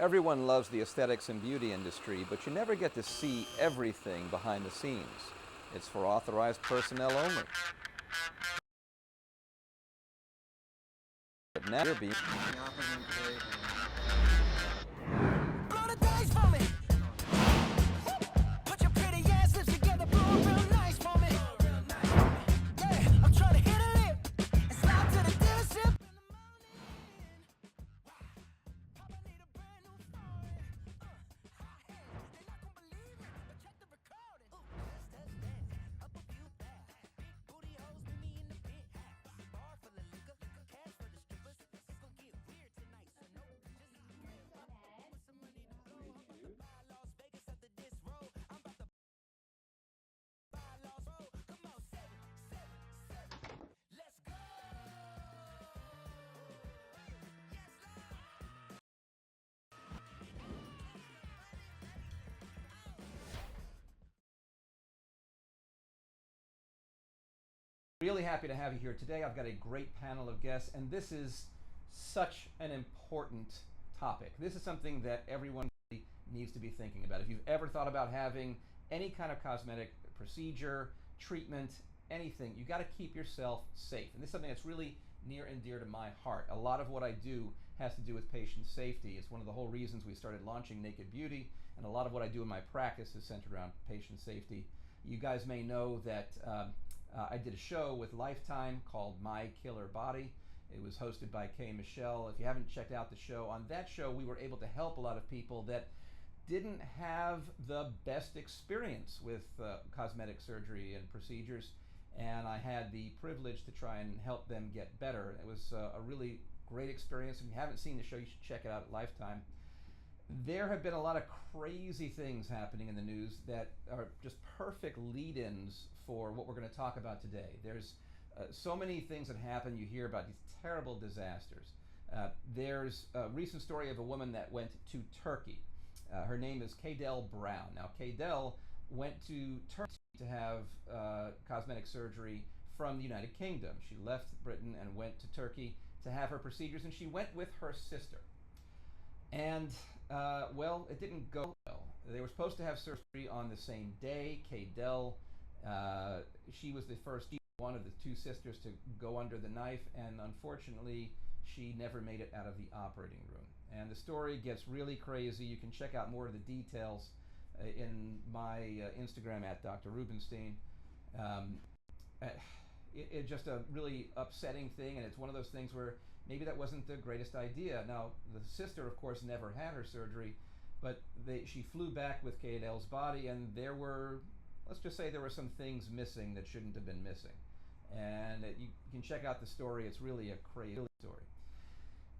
Everyone loves the aesthetics and beauty industry, but you never get to see everything behind the scenes. It's for authorized personnel only. But now you're being... Really happy to have you here today. I've got a great panel of guests, and this is such an important topic. This is something that everyone really needs to be thinking about. If you've ever thought about having any kind of cosmetic procedure, treatment, anything, you got to keep yourself safe. And this is something that's really near and dear to my heart. A lot of what I do has to do with patient safety. It's one of the whole reasons we started launching Naked Beauty, and a lot of what I do in my practice is centered around patient safety. You guys may know that I did a show with Lifetime called My Killer Body. It was hosted by Kay Michelle. If you haven't checked out the show, on that show we were able to help a lot of people that didn't have the best experience with cosmetic surgery and procedures, and I had the privilege to try and help them get better. It was a really great experience. If you haven't seen the show, you should check it out at Lifetime. There have been a lot of crazy things happening in the news that are just perfect lead-ins for what we're going to talk about today. There's so many things that happen. You hear about these terrible disasters. There's a recent story of a woman that went to Turkey. Her name is Kaydel Brown. Now, Kaydel went to Turkey to have cosmetic surgery from the United Kingdom. She left Britain and went to Turkey to have her procedures, and she went with her sister. And well, it didn't go well. They were supposed to have surgery on the same day. Kaydel, she was the first one of the two sisters to go under the knife, and unfortunately, she never made it out of the operating room. And the story gets really crazy. You can check out more of the details in my Instagram at Dr. Rubenstein. It's just a really upsetting thing, and it's one of those things where maybe that wasn't the greatest idea. Now, the sister, of course, never had her surgery, but she flew back with Kaydel's body, and there were, let's just say there were some things missing that shouldn't have been missing. And you can check out the story. It's really a crazy story.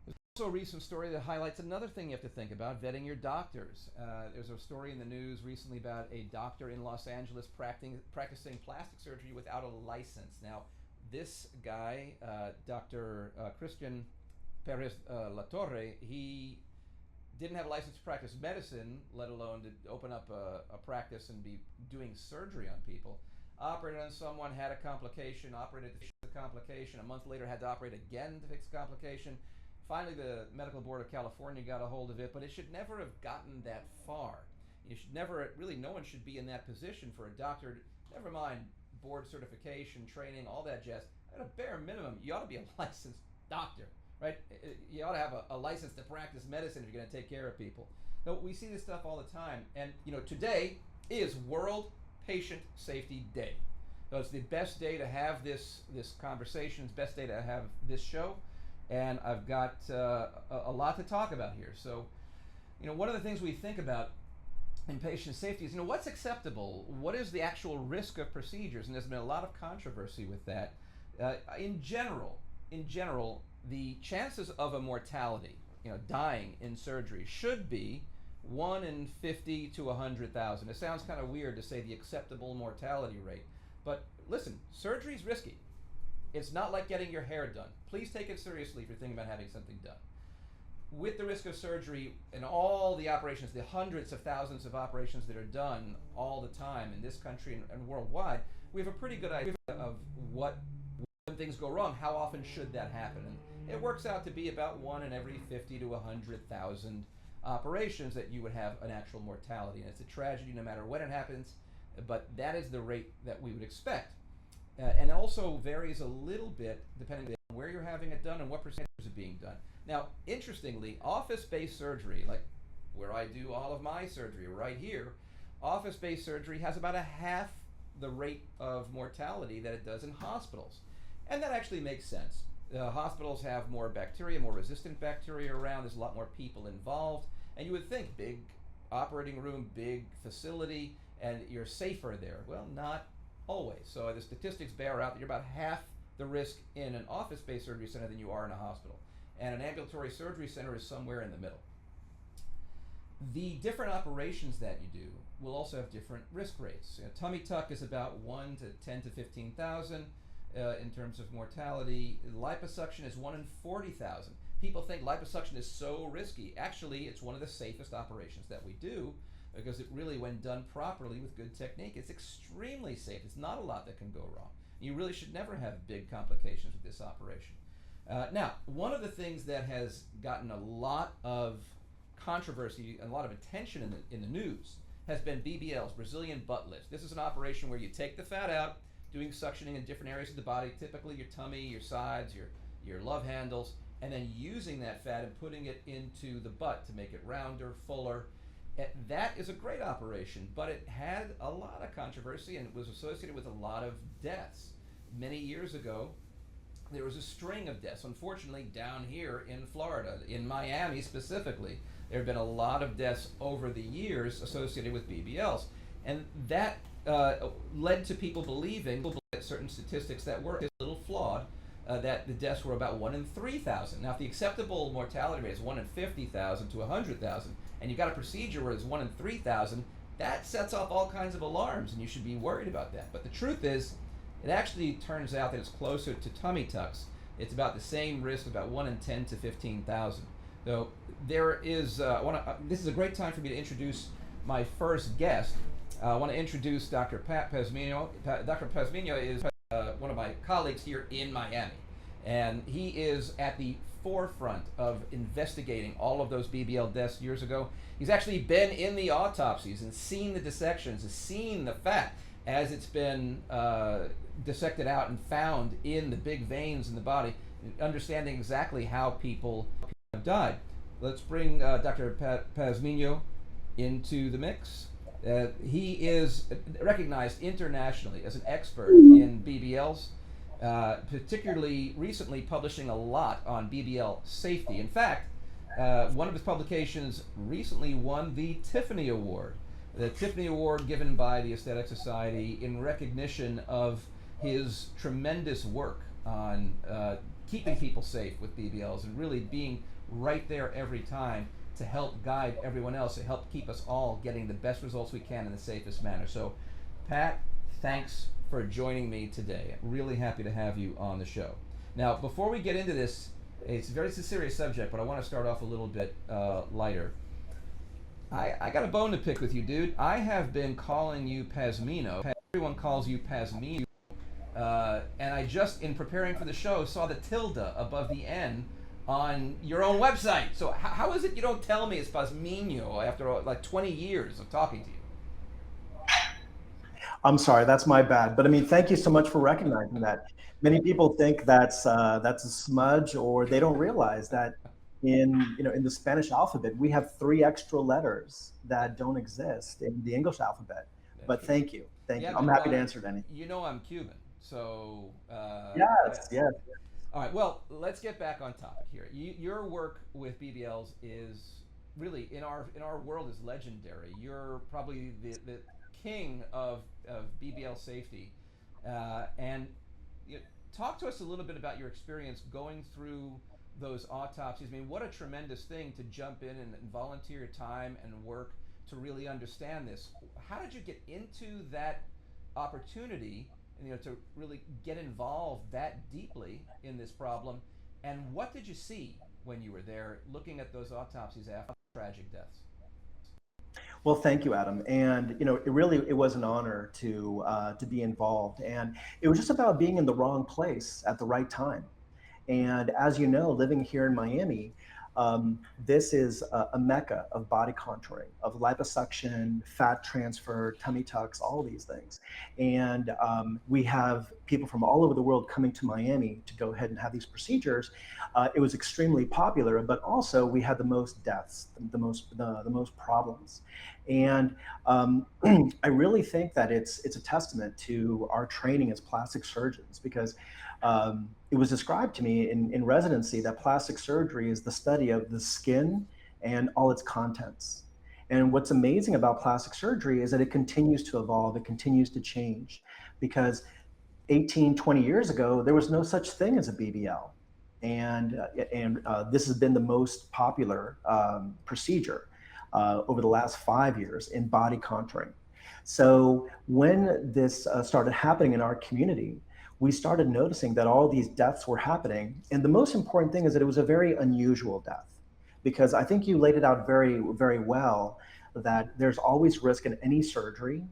There's also a recent story that highlights another thing you have to think about, vetting your doctors. There's a story in the news recently about a doctor in Los Angeles practicing plastic surgery without a license. Now, this guy, Dr. Christian Perez Latorre, he didn't have a license to practice medicine, let alone to open up a practice and be doing surgery on people. Operated on someone, had a complication, operated to fix the complication. A month later had to operate again to fix the complication. Finally, the Medical Board of California got a hold of it, but it should never have gotten that far. You should never, really no one should be in that position for a doctor, never mind board certification, training, all that jazz. At a bare minimum, you ought to be a licensed doctor, right? You ought to have a license to practice medicine if you're going to take care of people. No, we see this stuff all the time, and today is World Patient Safety Day. So it's the best day to have this conversation. It's the best day to have this show, and I've got a lot to talk about here. So, one of the things we think about in patient safety is, what's acceptable? What is the actual risk of procedures? And there's been a lot of controversy with that. In general, the chances of a mortality, dying in surgery, should be 1 in 50 to 100,000. It sounds kind of weird to say the acceptable mortality rate, but listen, surgery is risky. It's not like getting your hair done. Please take it seriously if you're thinking about having something done. With the risk of surgery and all the operations, the hundreds of thousands of operations that are done all the time in this country and worldwide, we have a pretty good idea of when things go wrong, how often should that happen. And it works out to be about 1 in every 50 to 100,000 operations that you would have an actual mortality. And it's a tragedy no matter when it happens, but that is the rate that we would expect. And it also varies a little bit depending on where you're having it done and what percentage is being done. Now, interestingly, office-based surgery, like where I do all of my surgery right here, office-based surgery has about a half the rate of mortality that it does in hospitals. And that actually makes sense. Hospitals have more bacteria, more resistant bacteria around, there's a lot more people involved, and you would think big operating room, big facility, and you're safer there. Well, not always. So the statistics bear out that you're about half the risk in an office-based surgery center than you are in a hospital. And an ambulatory surgery center is somewhere in the middle. The different operations that you do will also have different risk rates. Tummy tuck is about 1 to 10 to 15,000 in terms of mortality. Liposuction is 1 in 40,000. People think liposuction is so risky. Actually, it's one of the safest operations that we do because it really, when done properly with good technique, it's extremely safe. It's not a lot that can go wrong. You really should never have big complications with this operation. Now, one of the things that has gotten a lot of controversy and a lot of attention in the news has been BBLs, Brazilian butt lifts. This is an operation where you take the fat out, doing suctioning in different areas of the body, typically your tummy, your sides, your love handles, and then using that fat and putting it into the butt to make it rounder, fuller. That is a great operation, but it had a lot of controversy and it was associated with a lot of deaths. Many years ago, there was a string of deaths. Unfortunately, down here in Florida, in Miami specifically, there have been a lot of deaths over the years associated with BBLs. And that led to people believing that certain statistics that were a little flawed, that the deaths were about 1 in 3,000. Now, if the acceptable mortality rate is 1 in 50,000 to 100,000, and you've got a procedure where it's 1 in 3,000, that sets off all kinds of alarms, and you should be worried about that. But the truth is, it actually turns out that it's closer to tummy tucks. It's about the same risk, about 1 in 10 to 15,000. So there is, this is a great time for me to introduce my first guest. I want to introduce Dr. Pazmiño. Dr. Pazmiño is one of my colleagues here in Miami, and he is at the forefront of investigating all of those BBL deaths years ago. He's actually been in the autopsies and seen the dissections, has seen the fat as it's been dissected out and found in the big veins in the body, understanding exactly how people have died. Let's bring Dr. Pazmiño into the mix. He is recognized internationally as an expert in BBLs, particularly recently publishing a lot on BBL safety. In fact, one of his publications recently won the Tiffany Award. The Tiffany Award given by the Aesthetic Society in recognition of his tremendous work on keeping people safe with BBLs and really being right there every time to help guide everyone else, to help keep us all getting the best results we can in the safest manner. So, Pat, thanks for joining me today. I'm really happy to have you on the show. Now, before we get into this, it's a very serious subject, but I want to start off a little bit lighter. I got a bone to pick with you, dude. I have been calling you Pazmiño. Everyone calls you Pazmiño. And I just, in preparing for the show, saw the tilde above the N on your own website. So how is it you don't tell me it's Pazmiño after like 20 years of talking to you? I'm sorry, that's my bad. But I mean, thank you so much for recognizing that. Many people think that's a smudge, or they don't realize that in the Spanish alphabet we have 3 extra letters that don't exist in the English alphabet. But thank you. I'm happy to answer any. You know I'm Cuban, so yes. All right, well, let's get back on topic here. Your work with BBLs is really, in our world, is legendary. You're probably the king of BBL safety. And talk to us a little bit about your experience going through those autopsies. I mean, what a tremendous thing to jump in and volunteer your time and work to really understand this. How did you get into that opportunity, to really get involved that deeply in this problem? And what did you see when you were there looking at those autopsies after tragic deaths? Well, thank you, Adam. And it was an honor to be involved. And it was just about being in the wrong place at the right time. And as you know, living here in Miami, This is a mecca of body contouring, of liposuction, fat transfer, tummy tucks, all these things. And we have people from all over the world coming to Miami to go ahead and have these procedures. It was extremely popular, but also we had the most deaths, the most problems. And I really think that it's a testament to our training as plastic surgeons, because it was described to me in residency that plastic surgery is the study of the skin and all its contents. And what's amazing about plastic surgery is that it continues to evolve, it continues to change, because 18, 20 years ago, there was no such thing as a BBL. And this has been the most popular procedure over the last 5 years in body contouring. So when this started happening in our community, we started noticing that all these deaths were happening. And the most important thing is that it was a very unusual death, because I think you laid it out very, very well, that there's always risk in any surgery,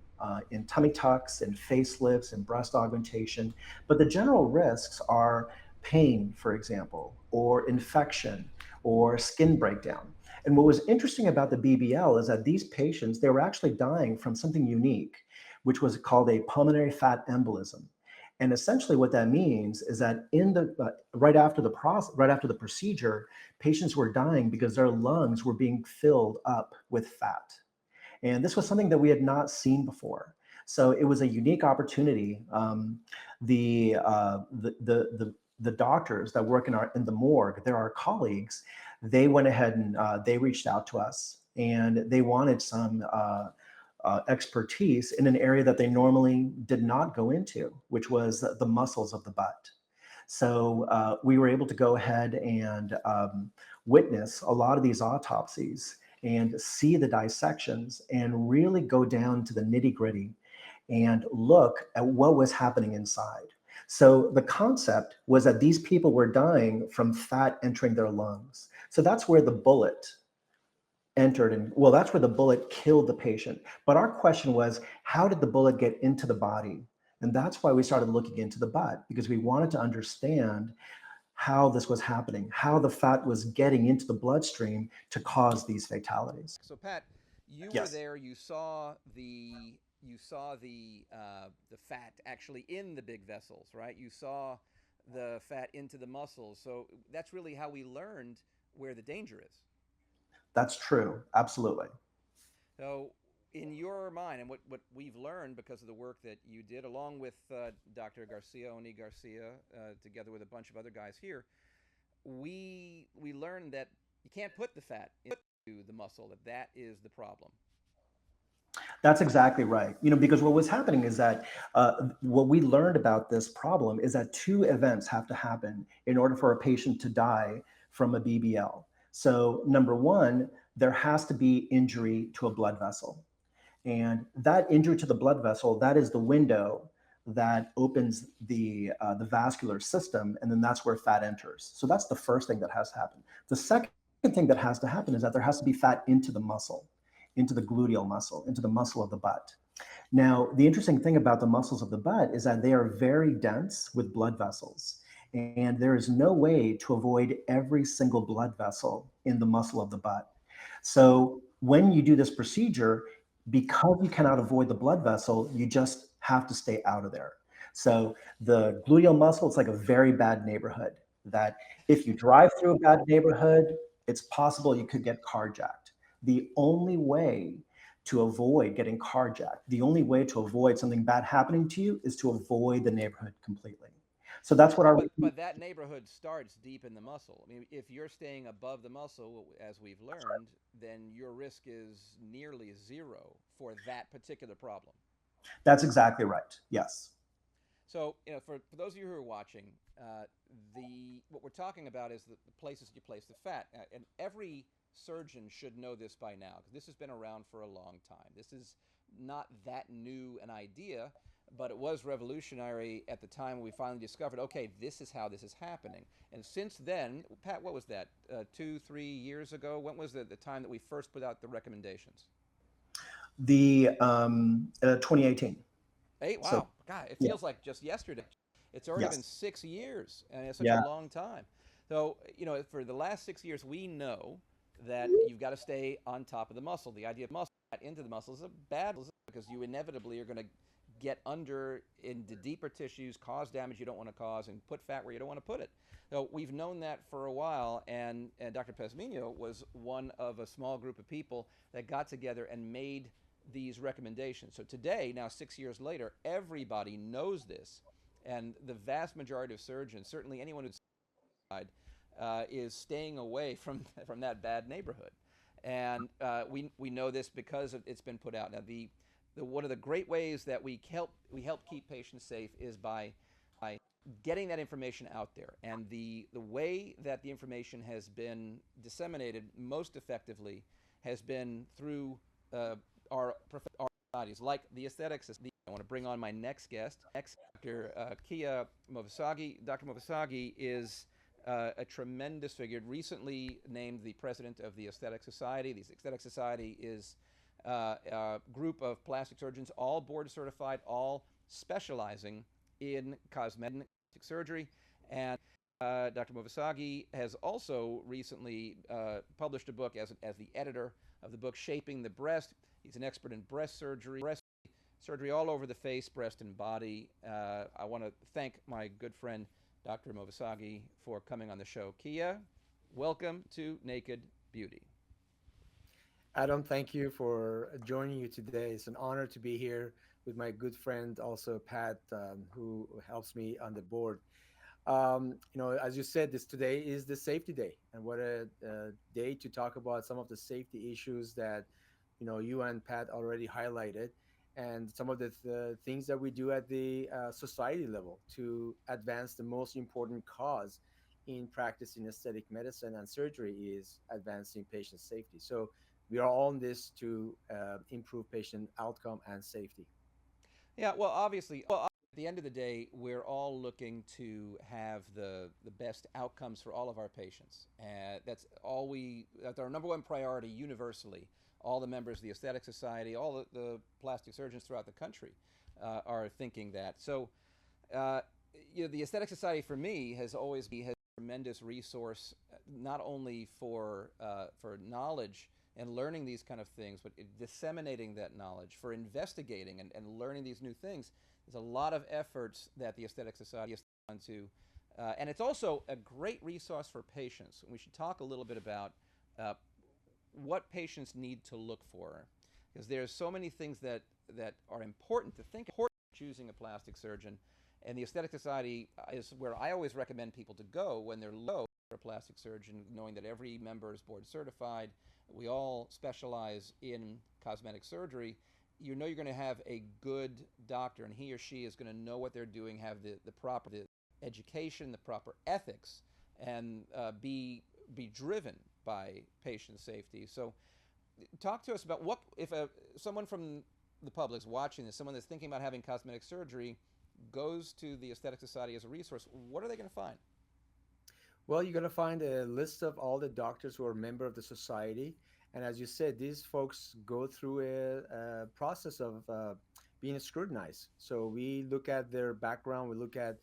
in tummy tucks and facelifts and breast augmentation. But the general risks are pain, for example, or infection, or skin breakdown. And what was interesting about the BBL is that these patients, they were actually dying from something unique, which was called a pulmonary fat embolism. And essentially, what that means is that in the right after the procedure, patients were dying because their lungs were being filled up with fat. And this was something that we had not seen before. So it was a unique opportunity. The doctors that work in the morgue, they're our colleagues. They went ahead and they reached out to us, and they wanted some expertise in an area that they normally did not go into, which was the muscles of the butt. So we were able to go ahead and witness a lot of these autopsies and see the dissections and really go down to the nitty gritty and look at what was happening inside. So the concept was that these people were dying from fat entering their lungs. So that's where the bullet entered, and well, that's where the bullet killed the patient. But our question was, how did the bullet get into the body? And that's why we started looking into the butt, because we wanted to understand how this was happening, how the fat was getting into the bloodstream to cause these fatalities. So Pat, you were Yes, there. You saw the fat actually in the big vessels, right? You saw the fat into the muscles. So that's really how we learned where the danger is. that's true. Absolutely. So, in your mind, and what we've learned because of the work that you did, along with Dr. Garcia, Oni Garcia, together with a bunch of other guys here, we learned that you can't put the fat into the muscle. That is the problem. That's exactly right. Because what was happening is that what we learned about this problem is that two events have to happen in order for a patient to die from a BBL. So, number one, there has to be injury to a blood vessel. And that injury to the blood vessel, that is the window that opens the vascular system, and then that's where fat enters. So that's the first thing that has to happen. The second thing that has to happen is that there has to be fat into the muscle, into the gluteal muscle, into the muscle of the butt. Now, the interesting thing about the muscles of the butt is that they are very dense with blood vessels. And there is no way to avoid every single blood vessel in the muscle of the butt. So when you do this procedure, because you cannot avoid the blood vessel, you just have to stay out of there. So the gluteal muscle, it's like a very bad neighborhood that if you drive through a bad neighborhood, it's possible you could get carjacked. The only way to avoid getting carjacked, the only way to avoid something bad happening to you is to avoid the neighborhood completely. So that's what Well, our but that neighborhood starts deep in the muscle. I mean, if you're staying above the muscle, as we've learned, then your risk is nearly zero for that particular problem. that's exactly right. Yes. So, for those of you who are watching, the what we're talking about is the places you place the fat, and every surgeon should know this by now because this has been around for a long time. This is not that new an idea, but it was revolutionary at the time we finally discovered. Okay, this is how this is happening, and since then, Pat, what was that? 2, 3 years ago? When was the time that we first put out the recommendations? The 2018. Hey, So wow, God, it yeah, feels like just yesterday. It's already been yes, 6 years, and it's such a yeah. long time. So, for the last 6 years, we know that you've got to stay on top of the muscle. The idea of muscle into the muscle is a bad because you inevitably are going to get under into deeper tissues, cause damage you don't want to cause, and put fat where you don't want to put it. So we've known that for a while, and Dr. Pazmiño was one of a small group of people that got together and made these recommendations. So today, now 6 years later, everybody knows this, and the vast majority of surgeons, certainly anyone who's is staying away from that bad neighborhood, and we know this because it's been put out. Now, the one of the great ways that we help keep patients safe is by getting that information out there, and the way that the information has been disseminated most effectively has been through our societies, like the Aesthetics Society. I want to bring on my next guest, Dr. Kiya Movassaghi. Dr. Movassaghi is a tremendous figure, recently named the president of the Aesthetic Society. The Aesthetic Society is a group of plastic surgeons, all board certified, all specializing in cosmetic surgery. And Dr. Movassaghi has also recently published a book as the editor of the book Shaping the Breast. He's an expert in breast surgery all over the face, breast, and body. I want to thank my good friend Dr. Movassaghi for coming on the show. Kiya, welcome to Naked Beauty. Adam, thank you for joining you today. It's an honor to be here with my good friend, also Pat, who helps me on the board. As you said, this today is the safety day, and what a day to talk about some of the safety issues that you and Pat already highlighted, and some of the things that we do at the society level to advance the most important cause in practicing aesthetic medicine and surgery is advancing patient safety. So we are all in this to improve patient outcome and safety. Yeah, well, obviously, at the end of the day, we're all looking to have the best outcomes for all of our patients. That's our number one priority universally. All the members of the Aesthetic Society, all the plastic surgeons throughout the country are thinking that. So, the Aesthetic Society for me has always been a tremendous resource, not only for knowledge and learning these kind of things, but disseminating that knowledge, for investigating and learning these new things. There's a lot of efforts that the Aesthetic Society has done to, and it's also a great resource for patients. We should talk a little bit about what patients need to look for, because there's so many things that are important to think about choosing a plastic surgeon, and the Aesthetic Society is where I always recommend people to go when they're low for a plastic surgeon, knowing that every member is board certified. We all specialize in cosmetic surgery. You're going to have a good doctor, and he or she is going to know what they're doing, have the proper education, the proper ethics, and be driven by patient safety. So talk to us about what if someone from the public is watching this, someone that's thinking about having cosmetic surgery, goes to the Aesthetic Society as a resource. What are they going to find? Well, you're going to find a list of all the doctors who are a member of the society. And as you said, these folks go through a process of being scrutinized. So we look at their background, we look at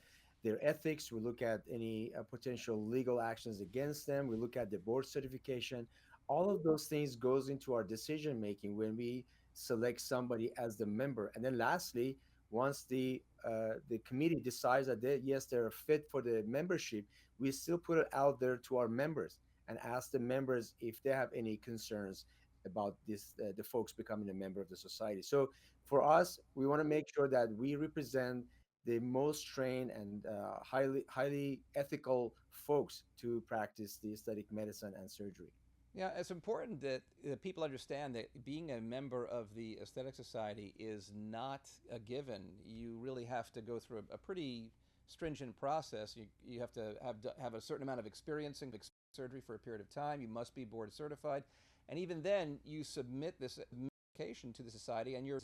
their ethics, we look at any potential legal actions against them, we look at the board certification. All of those things goes into our decision making when we select somebody as the member. And then lastly, once the committee decides that yes, they're fit for the membership, we still put it out there to our members and ask the members if they have any concerns about this, the folks becoming a member of the society. So for us, we want to make sure that we represent the most trained and highly ethical folks to practice the aesthetic medicine and surgery. Yeah, it's important that people understand that being a member of the Aesthetic Society is not a given. You really have to go through a pretty stringent process. You have to have a certain amount of experience in surgery for a period of time. You must be board certified, and even then, you submit this application to the society, and you're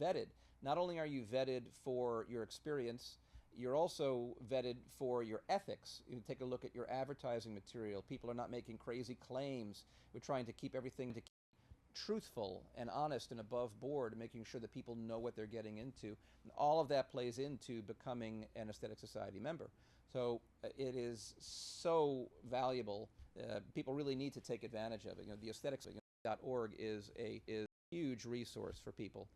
vetted. Not only are you vetted for your experience, you're also vetted for your ethics. You take a look at your advertising material. People are not making crazy claims. We're trying to keep everything truthful and honest and above board, making sure that people know what they're getting into. And all of that plays into becoming an Aesthetic Society member. So it is so valuable. People really need to take advantage of it. The aesthetics.org is a huge resource for people.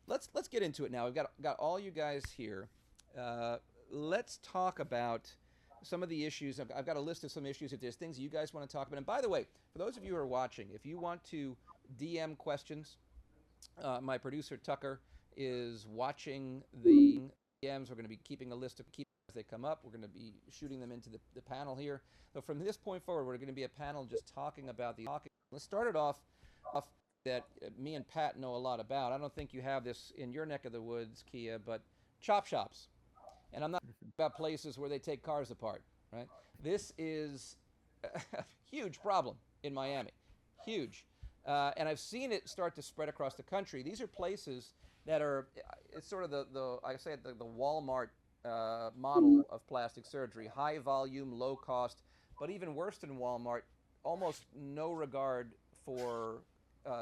Let's get into it now. We've got all you guys here. Let's talk about some of the issues. I've got a list of some issues. If there's things you guys want to talk about, and by the way, for those of you who are watching, if you want to DM questions, my producer Tucker is watching the DMs. We're going to be keeping a list of as they come up. We're going to be shooting them into the panel here. So from this point forward, we're going to be a panel just talking about the. Let's start it off that me and Pat know a lot about. I don't think you have this in your neck of the woods, Kiya, but chop shops. And I'm not about places where they take cars apart, right? This is a huge problem in Miami, huge. And I've seen it start to spread across the country. These are places that are, it's sort of the Walmart model of plastic surgery, high volume, low cost, but even worse than Walmart, almost no regard for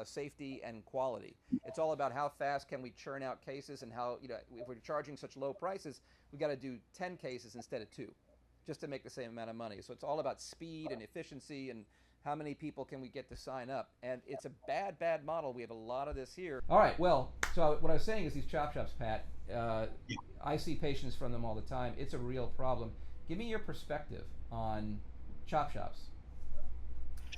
safety and quality. It's all about how fast can we churn out cases, and how, if we're charging such low prices, we got to do 10 cases instead of 2 just to make the same amount of money. So it's all about speed and efficiency and how many people can we get to sign up. And it's a bad model. We have a lot of this here. All right, well, so what I was saying is these chop shops, Pat, I see patients from them all the time. It's a real problem. Give me your perspective on chop shops.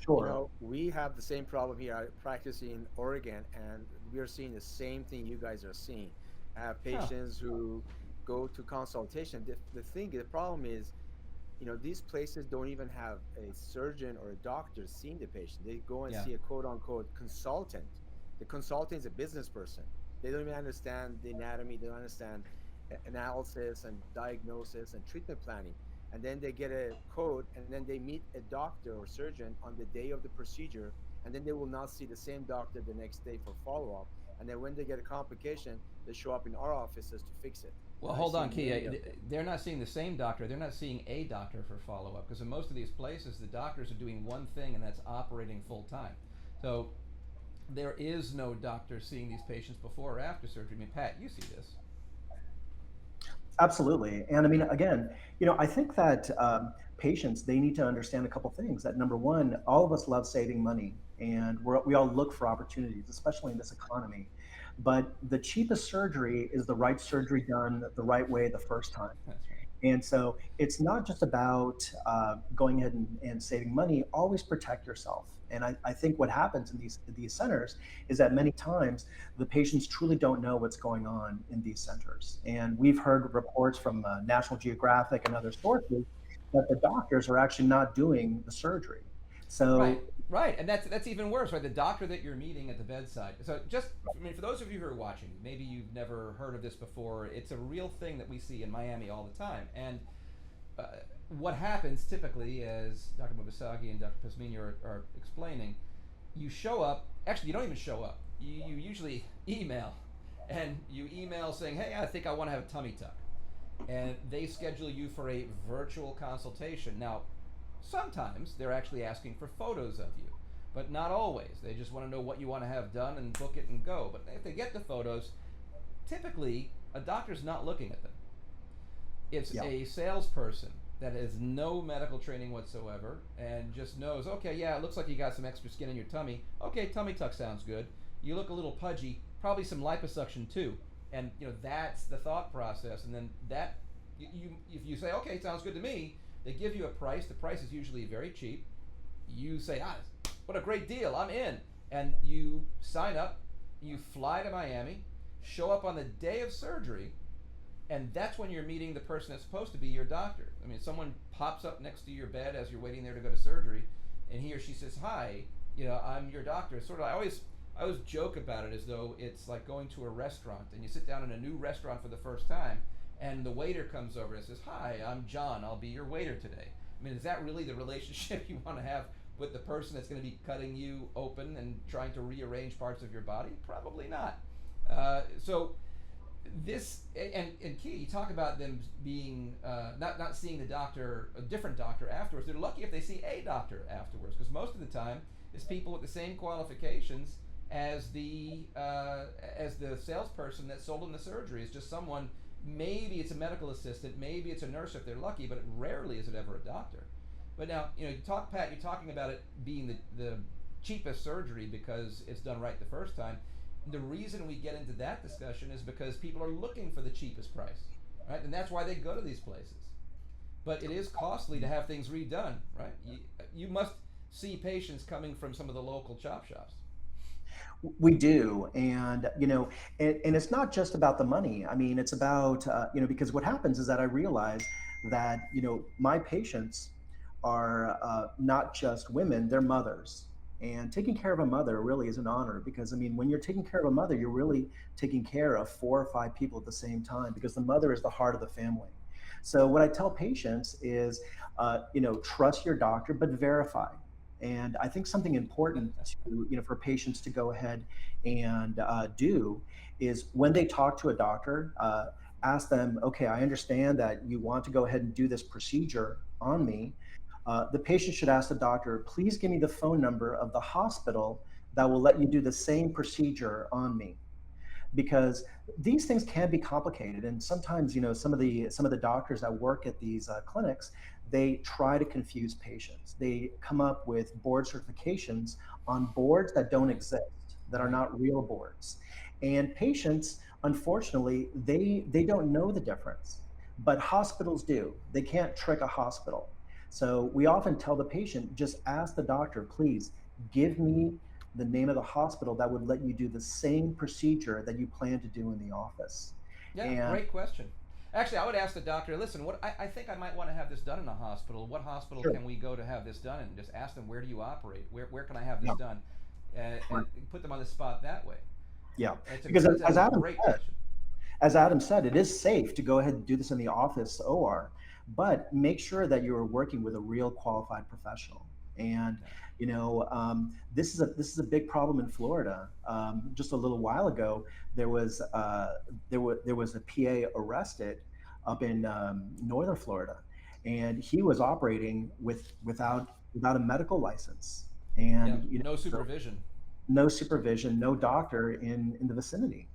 Sure. We have the same problem here. I practice in Oregon, and we are seeing the same thing you guys are seeing. I have patients who go to consultation. The problem is, these places don't even have a surgeon or a doctor seeing the patient. They go and see a quote unquote consultant. The consultant is a business person. They don't even understand the anatomy. They don't understand analysis and diagnosis and treatment planning. And then they get a code, and then they meet a doctor or surgeon on the day of the procedure, and then they will not see the same doctor the next day for follow-up. And then when they get a complication, they show up in our offices to fix it. Well, hold on, Kiya. They're not seeing the same doctor. They're not seeing a doctor for follow-up, because in most of these places, the doctors are doing one thing, and that's operating full-time. So there is no doctor seeing these patients before or after surgery. I mean, Pat, you see this. Absolutely. And I mean, again, I think that patients, they need to understand a couple things. That number one, all of us love saving money, and we all look for opportunities, especially in this economy. But the cheapest surgery is the right surgery done the right way the first time. That's right. And so it's not just about going ahead and saving money. Always protect yourself. And I think what happens in these centers is that many times the patients truly don't know what's going on in these centers. And we've heard reports from National Geographic and other sources that the doctors are actually not doing the surgery. So Right, and that's even worse, right? The doctor that you're meeting at the bedside. So for those of you who are watching, maybe you've never heard of this before. It's a real thing that we see in Miami all the time. And what happens typically, as Dr. Movassaghi and Dr. Pazmiño are explaining, you show up. Actually, you don't even show up. You usually email, and you email saying, "Hey, I think I want to have a tummy tuck," and they schedule you for a virtual consultation. Now, sometimes they're actually asking for photos of you, but not always. They just want to know what you want to have done and book it and go. But if they get the photos, typically a doctor's not looking at them. It's a salesperson that has no medical training whatsoever and just knows, okay, yeah, it looks like you got some extra skin in your tummy. Okay, tummy tuck sounds good. You look a little pudgy, probably some liposuction too. And that's the thought process. And then if you say, okay, sounds good to me, they give you a price. The price is usually very cheap. You say, what a great deal, I'm in. And you sign up, you fly to Miami, show up on the day of surgery, and that's when you're meeting the person that's supposed to be your doctor. I mean, someone pops up next to your bed as you're waiting there to go to surgery, and he or she says, hi, I'm your doctor. It's sort of, I always joke about it as though it's like going to a restaurant, and you sit down in a new restaurant for the first time, and the waiter comes over and says, hi, I'm John, I'll be your waiter today. I mean, is that really the relationship you want to have with the person that's going to be cutting you open and trying to rearrange parts of your body? Probably not. So this, and Kiya, you talk about them being, not seeing the doctor, a different doctor afterwards. They're lucky if they see a doctor afterwards, because most of the time it's people with the same qualifications as the salesperson that sold them the surgery. It's just someone Maybe it's a medical assistant, maybe it's a nurse if they're lucky, but rarely is it ever a doctor. But now, you talk, Pat, you're talking about it being the cheapest surgery because it's done right the first time. The reason we get into that discussion is because people are looking for the cheapest price, right? And that's why they go to these places. But it is costly to have things redone, right? You must see patients coming from some of the local chop shops. We do, and and it's not just about the money. I mean, it's about because what happens is that I realize that my patients are not just women; they're mothers, and taking care of a mother really is an honor because I mean, when you're taking care of a mother, you're really taking care of 4 or 5 people at the same time because the mother is the heart of the family. So what I tell patients is, trust your doctor, but verify. And I think something important to, for patients to go ahead and do is when they talk to a doctor, ask them, okay, I understand that you want to go ahead and do this procedure on me. The patient should ask the doctor, please give me the phone number of the hospital that will let you do the same procedure on me, because these things can be complicated, and sometimes some of the doctors that work at these clinics, they try to confuse patients. They come up with board certifications on boards that don't Right, exist, that are right. not real boards, and patients, unfortunately, they don't know the difference, but hospitals do. They can't trick a hospital. So we often tell the patient, just ask the doctor, please give me the name of the hospital that would let you do the same procedure that you plan to do in the office. Yeah, And great question. Actually, I would ask the doctor, listen, I think I might want to have this done in a hospital. What hospital sure, can we go to have this done? And just ask them, where do you operate? Where can I have this yeah, done? And right, put them on the spot that way. yeah, It's a, because that's a as Adam great said, question. it is safe to go ahead and do this in the office OR, but make sure that you are working with a real qualified professional. And Yeah. this is a big problem in Florida. Just a little while ago, there was a PA arrested up in northern Florida, and he was operating without a medical license, Yeah, and no so supervision. no supervision, no doctor in the vicinity.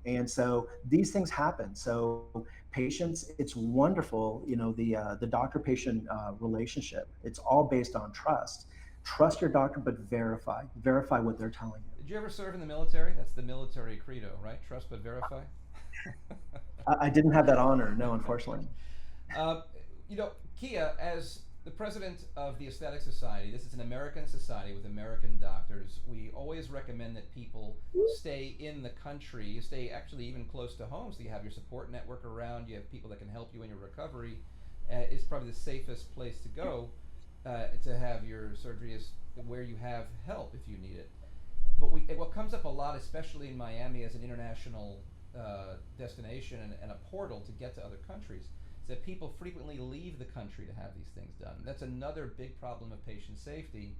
And so these things happen. So patients, it's wonderful, the doctor patient relationship. It's all based on trust. Trust your doctor, but verify what they're telling you. Did you ever serve in the military? That's the military credo, right? Trust but verify. I didn't have that honor, no, unfortunately. Uh, Kiya, as the president of the Aesthetic Society, this is an American society with American doctors. We always recommend that people stay in the country. You stay actually even close to home, so you have your support network around. You have people that can help you in your recovery. It's probably the safest place to go to have your surgery is where you have help if you need it. But what comes up a lot, especially in Miami as an international destination and a portal to get to other countries, is that people frequently leave the country to have these things done. That's another big problem of patient safety.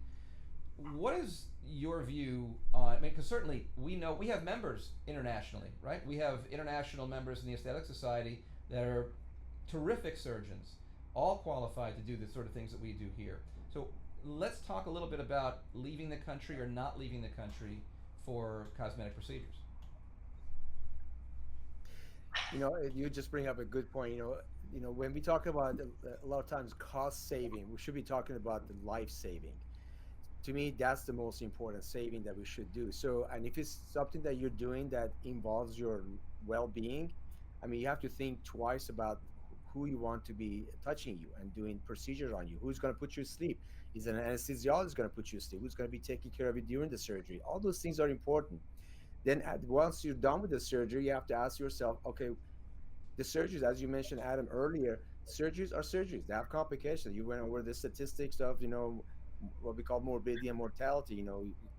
What is your view on? I mean, because certainly we know we have members internationally, right? We have international members in the Aesthetic Society that are terrific surgeons, all qualified to do the sort of things that we do here. So let's talk a little bit about leaving the country or not leaving the country for cosmetic procedures. You just bring up a good point. When we talk about a lot of times cost saving, we should be talking about the life saving. To me, that's the most important saving that we should do. So, and if it's something that you're doing that involves your well-being, I mean, you have to think twice about who you want to be touching you and doing procedures on you. Who's going to put you to sleep? Is an anesthesiologist going to put you to sleep? Who's going to be taking care of you during the surgery? All those things are important. Then, once you're done with the surgery, you have to ask yourself, okay, the surgeries, as you mentioned, Adam, earlier, surgeries are surgeries. They have complications. You went over the statistics of, what we call morbidity and mortality,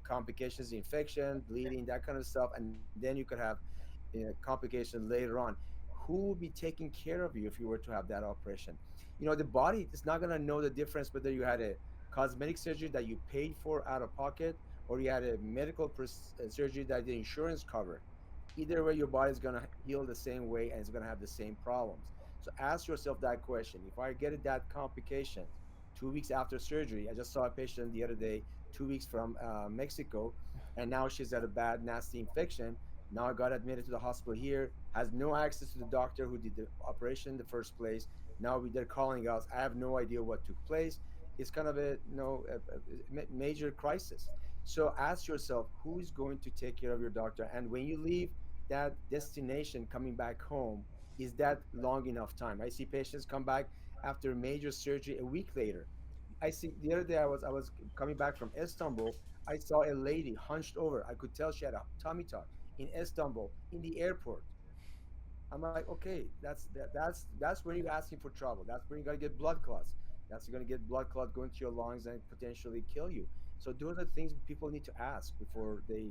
complications, infection, bleeding, that kind of stuff. And then you could have complications later on. Who will be taking care of you if you were to have that operation? The body is not going to know the difference whether you had a cosmetic surgery that you paid for out of pocket or you had a medical surgery that the insurance covered. Either way, your body is going to heal the same way and it's going to have the same problems. So ask yourself that question. If I get that complication 2 weeks after surgery, I just saw a patient the other day, 2 weeks from Mexico, and now she's had a bad, nasty infection. Now I got admitted to the hospital here, has no access to the doctor who did the operation in the first place. Now they're calling us. I have no idea what took place. It's kind of a, major crisis. So ask yourself, who is going to take care of your doctor? And when you leave that destination coming back home, is that long enough time? I see patients come back after major surgery a week later. I see the other day I was coming back from Istanbul. I saw a lady hunched over. I could tell she had a tummy tuck in Istanbul in the airport. I'm like, okay, that's when you're asking for trouble. That's when you gotta get blood clots. That's you're gonna get blood clot going to your lungs and potentially kill you. So those are the things people need to ask before they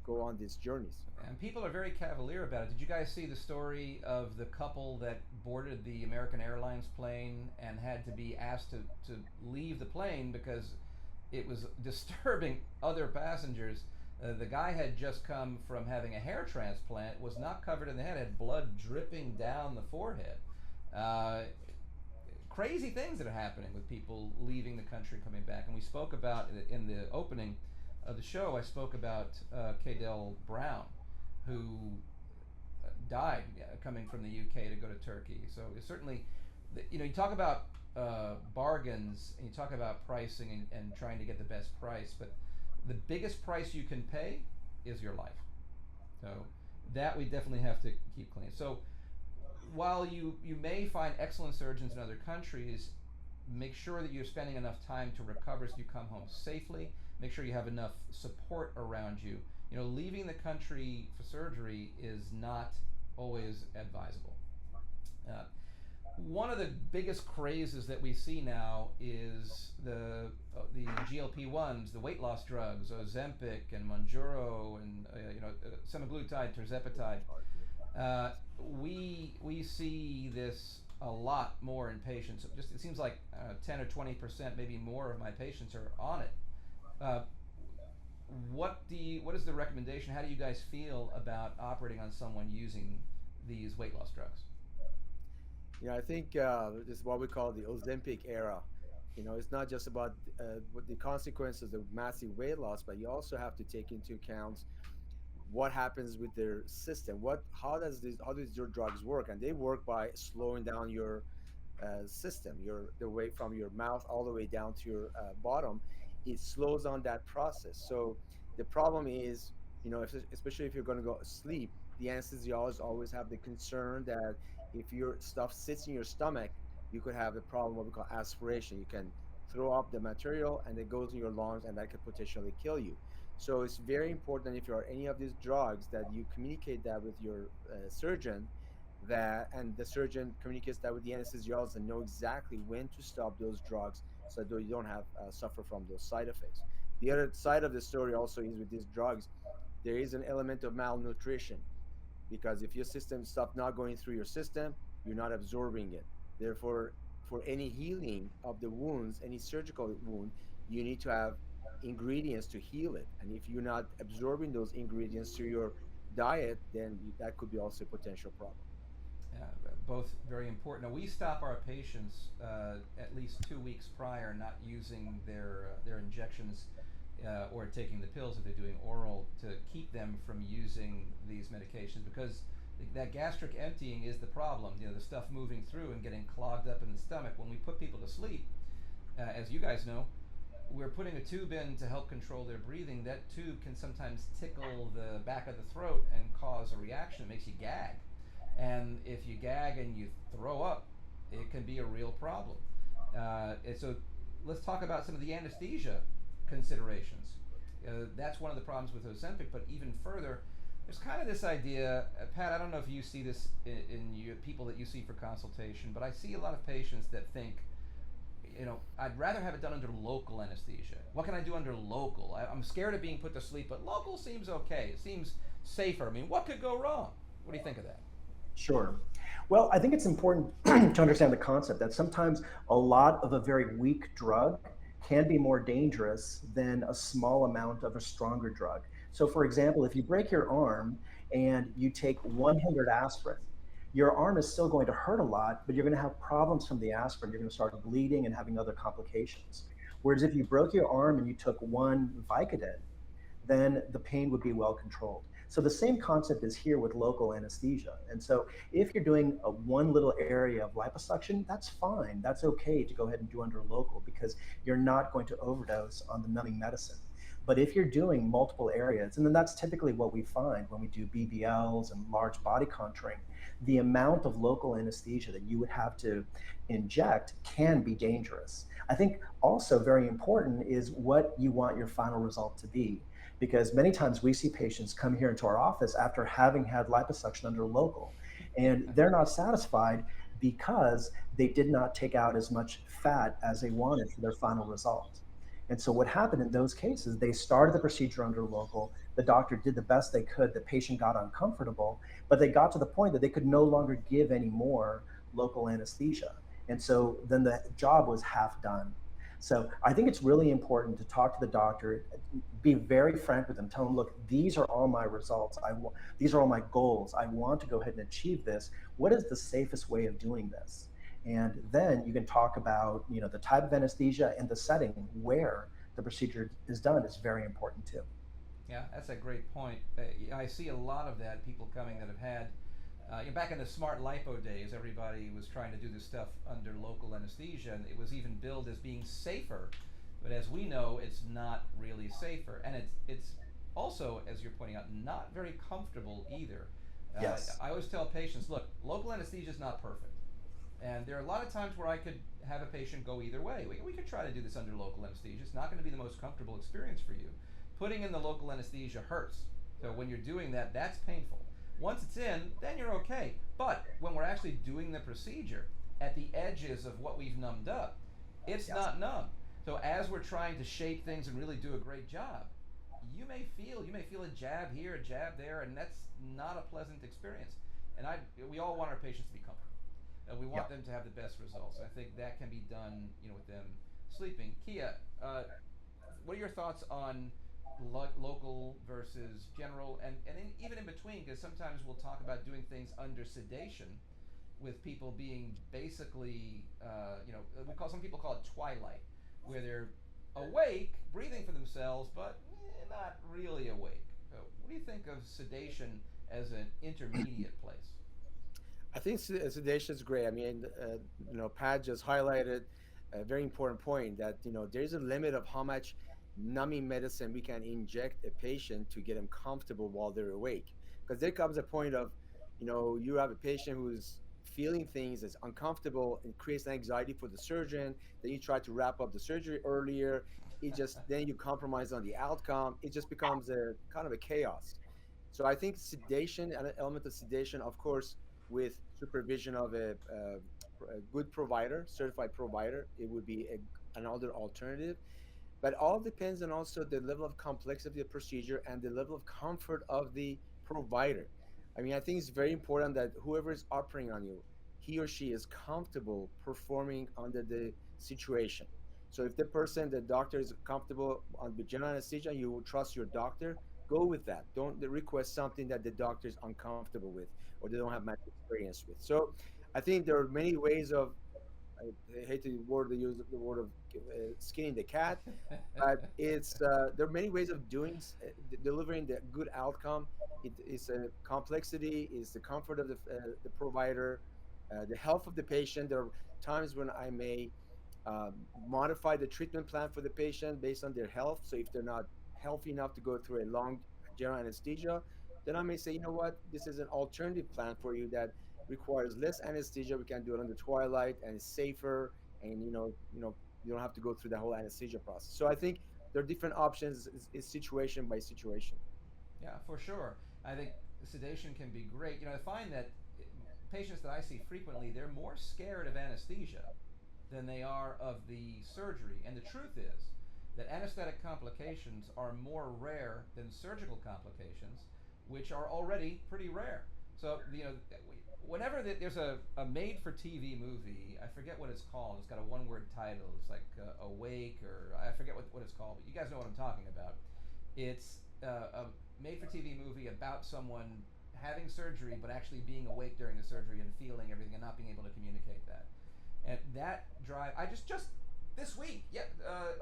go on these journeys. And people are very cavalier about it. Did you guys see the story of the couple that boarded the American Airlines plane and had to be asked to leave the plane because it was disturbing other passengers? The guy had just come from having a hair transplant, was not covered in the head, had blood dripping down the forehead. Uh, Crazy things that are happening with people leaving the country, coming back. And we spoke about in the opening of the show. I spoke about Cadell Brown, who died coming from the UK to go to Turkey. So it's certainly, you talk about bargains and you talk about pricing and trying to get the best price, but the biggest price you can pay is your life. So that we definitely have to keep clean. So while you may find excellent surgeons in other countries, make sure that you're spending enough time to recover so you come home safely. Make sure you have enough support around you. Leaving the country for surgery is not always advisable. Uh, One of the biggest crazes that we see now is the GLP-1s, the weight loss drugs, Ozempic and Mounjaro, and semaglutide, tirzepatide. We see this a lot more in patients. Just it seems like 10 or 20%, maybe more of my patients are on it. Uh, what is the recommendation? How do you guys feel about operating on someone using these weight loss drugs? I think this is what we call the Ozempic era. It's not just about what the consequences of massive weight loss, but you also have to take into account what happens with their system. How does your drugs work? And they work by slowing down your system, the way from your mouth all the way down to your bottom. It slows down that process. So the problem is, especially if you're going to go sleep, the anesthesiologists always have the concern that if your stuff sits in your stomach, you could have a problem, what we call aspiration. You can throw up the material and it goes in your lungs and that could potentially kill you. So it's very important if you're any of these drugs that you communicate that with your surgeon, that and the surgeon communicates that with the anesthesiologist and know exactly when to stop those drugs so that you don't have suffer from those side effects. The other side of the story also is with these drugs, there is an element of malnutrition, because if your system stops not going through your system, you're not absorbing it. Therefore, for any healing of the wounds, any surgical wound, you need to have ingredients to heal it. And if you're not absorbing those ingredients through your diet, then that could be also a potential problem. Both very important. Now we stop our patients at least 2 weeks prior not using their injections or taking the pills if they're doing oral, to keep them from using these medications, because that gastric emptying is the problem. The stuff moving through and getting clogged up in the stomach. When we put people to sleep, as you guys know, we're putting a tube in to help control their breathing. That tube can sometimes tickle the back of the throat and cause a reaction. It makes you gag. And if you gag and you throw up, it can be a real problem. And so let's talk about some of the anesthesia considerations. That's one of the problems with Ozempic, but even further, there's kind of this idea, Pat, I don't know if you see this in you, people that you see for consultation, but I see a lot of patients that think, I'd rather have it done under local anesthesia. What can I do under local? I'm scared of being put to sleep, but local seems okay. It seems safer. I mean, what could go wrong? What do you think of that? Sure. Well, I think it's important to understand the concept that sometimes a lot of a very weak drug can be more dangerous than a small amount of a stronger drug. So, for example, if you break your arm and you take 100 aspirin, your arm is still going to hurt a lot, but you're going to have problems from the aspirin. You're going to start bleeding and having other complications. Whereas if you broke your arm and you took one Vicodin, then the pain would be well controlled. So the same concept is here with local anesthesia. And so if you're doing a one little area of liposuction, that's fine. That's okay to go ahead and do under local because you're not going to overdose on the numbing medicine. But if you're doing multiple areas, and then that's typically what we find when we do BBLs and large body contouring, the amount of local anesthesia that you would have to inject can be dangerous. I think also very important is what you want your final result to be. Because many times we see patients come here into our office after having had liposuction under local, and they're not satisfied because they did not take out as much fat as they wanted for their final result. And so what happened in those cases, they started the procedure under local, the doctor did the best they could, the patient got uncomfortable, but they got to the point that they could no longer give any more local anesthesia. And so then the job was half done. So I think it's really important to talk to the doctor, be very frank with them, tell them, look, these are all my results. These are all my goals. I want to go ahead and achieve this. What is the safest way of doing this? And then you can talk about, the type of anesthesia and the setting where the procedure is done is very important too. Yeah, that's a great point. I see a lot of that, people coming that have had, back in the smart lipo days, everybody was trying to do this stuff under local anesthesia, and it was even billed as being safer. But as we know, it's not really safer, and it's also, as you're pointing out, not very comfortable either. Yes. I always tell patients, look, local anesthesia is not perfect. And there are a lot of times where I could have a patient go either way. We could try to do this under local anesthesia. It's not going to be the most comfortable experience for you. Putting in the local anesthesia hurts. So when you're doing that, that's painful. Once it's in, then you're okay. But when we're actually doing the procedure at the edges of what we've numbed up, it's Yes. not numb. So as we're trying to shape things and really do a great job, you may feel a jab here, a jab there, and that's not a pleasant experience. And we all want our patients to be comfortable. We want them to have the best results. I think that can be done, with them sleeping. Kiya, what are your thoughts on local versus general, and even in between? Because sometimes we'll talk about doing things under sedation, with people being basically, some people call it twilight, where they're awake, breathing for themselves, but not really awake. What do you think of sedation as an intermediate place? I think sedation is great. I mean, Pat just highlighted a very important point that there's a limit of how much numbing medicine we can inject a patient to get them comfortable while they're awake. Because there comes a point of, you have a patient who's feeling things that's uncomfortable and creates anxiety for the surgeon. Then you try to wrap up the surgery earlier. Then you compromise on the outcome. It just becomes a kind of a chaos. So I think sedation, an element of sedation, of course, with supervision of a good provider, certified provider, it would be another alternative. But all depends on also the level of complexity of the procedure and the level of comfort of the provider. I mean, I think it's very important that whoever is operating on you, he or she is comfortable performing under the situation. So if the doctor is comfortable on the general anesthesia, you will trust your doctor, go with that. Don't request something that the doctor is uncomfortable with or they don't have much experience with. So I think there are many ways of, I hate to use the word of skinning the cat, but it's there are many ways of delivering the good outcome. It is a complexity, is the comfort of the provider, the health of the patient. There are times when I may modify the treatment plan for the patient based on their health. So if they're not healthy enough to go through a long general anesthesia, then I may say, you know what, this is an alternative plan for you that requires less anesthesia. We can do it on the twilight and it's safer, and you don't have to go through the whole anesthesia process. So I think there are different options, is situation by situation. Yeah, for sure. I think sedation can be great. I find that patients that I see frequently, they're more scared of anesthesia than they are of the surgery. And the truth is that anesthetic complications are more rare than surgical complications, which are already pretty rare. So, whenever there's a made-for-TV movie, I forget what it's called. It's got a one-word title. It's like Awake, or I forget what it's called. But you guys know what I'm talking about. It's a made-for-TV movie about someone having surgery, but actually being awake during the surgery and feeling everything and not being able to communicate that. And that drive, I just this week,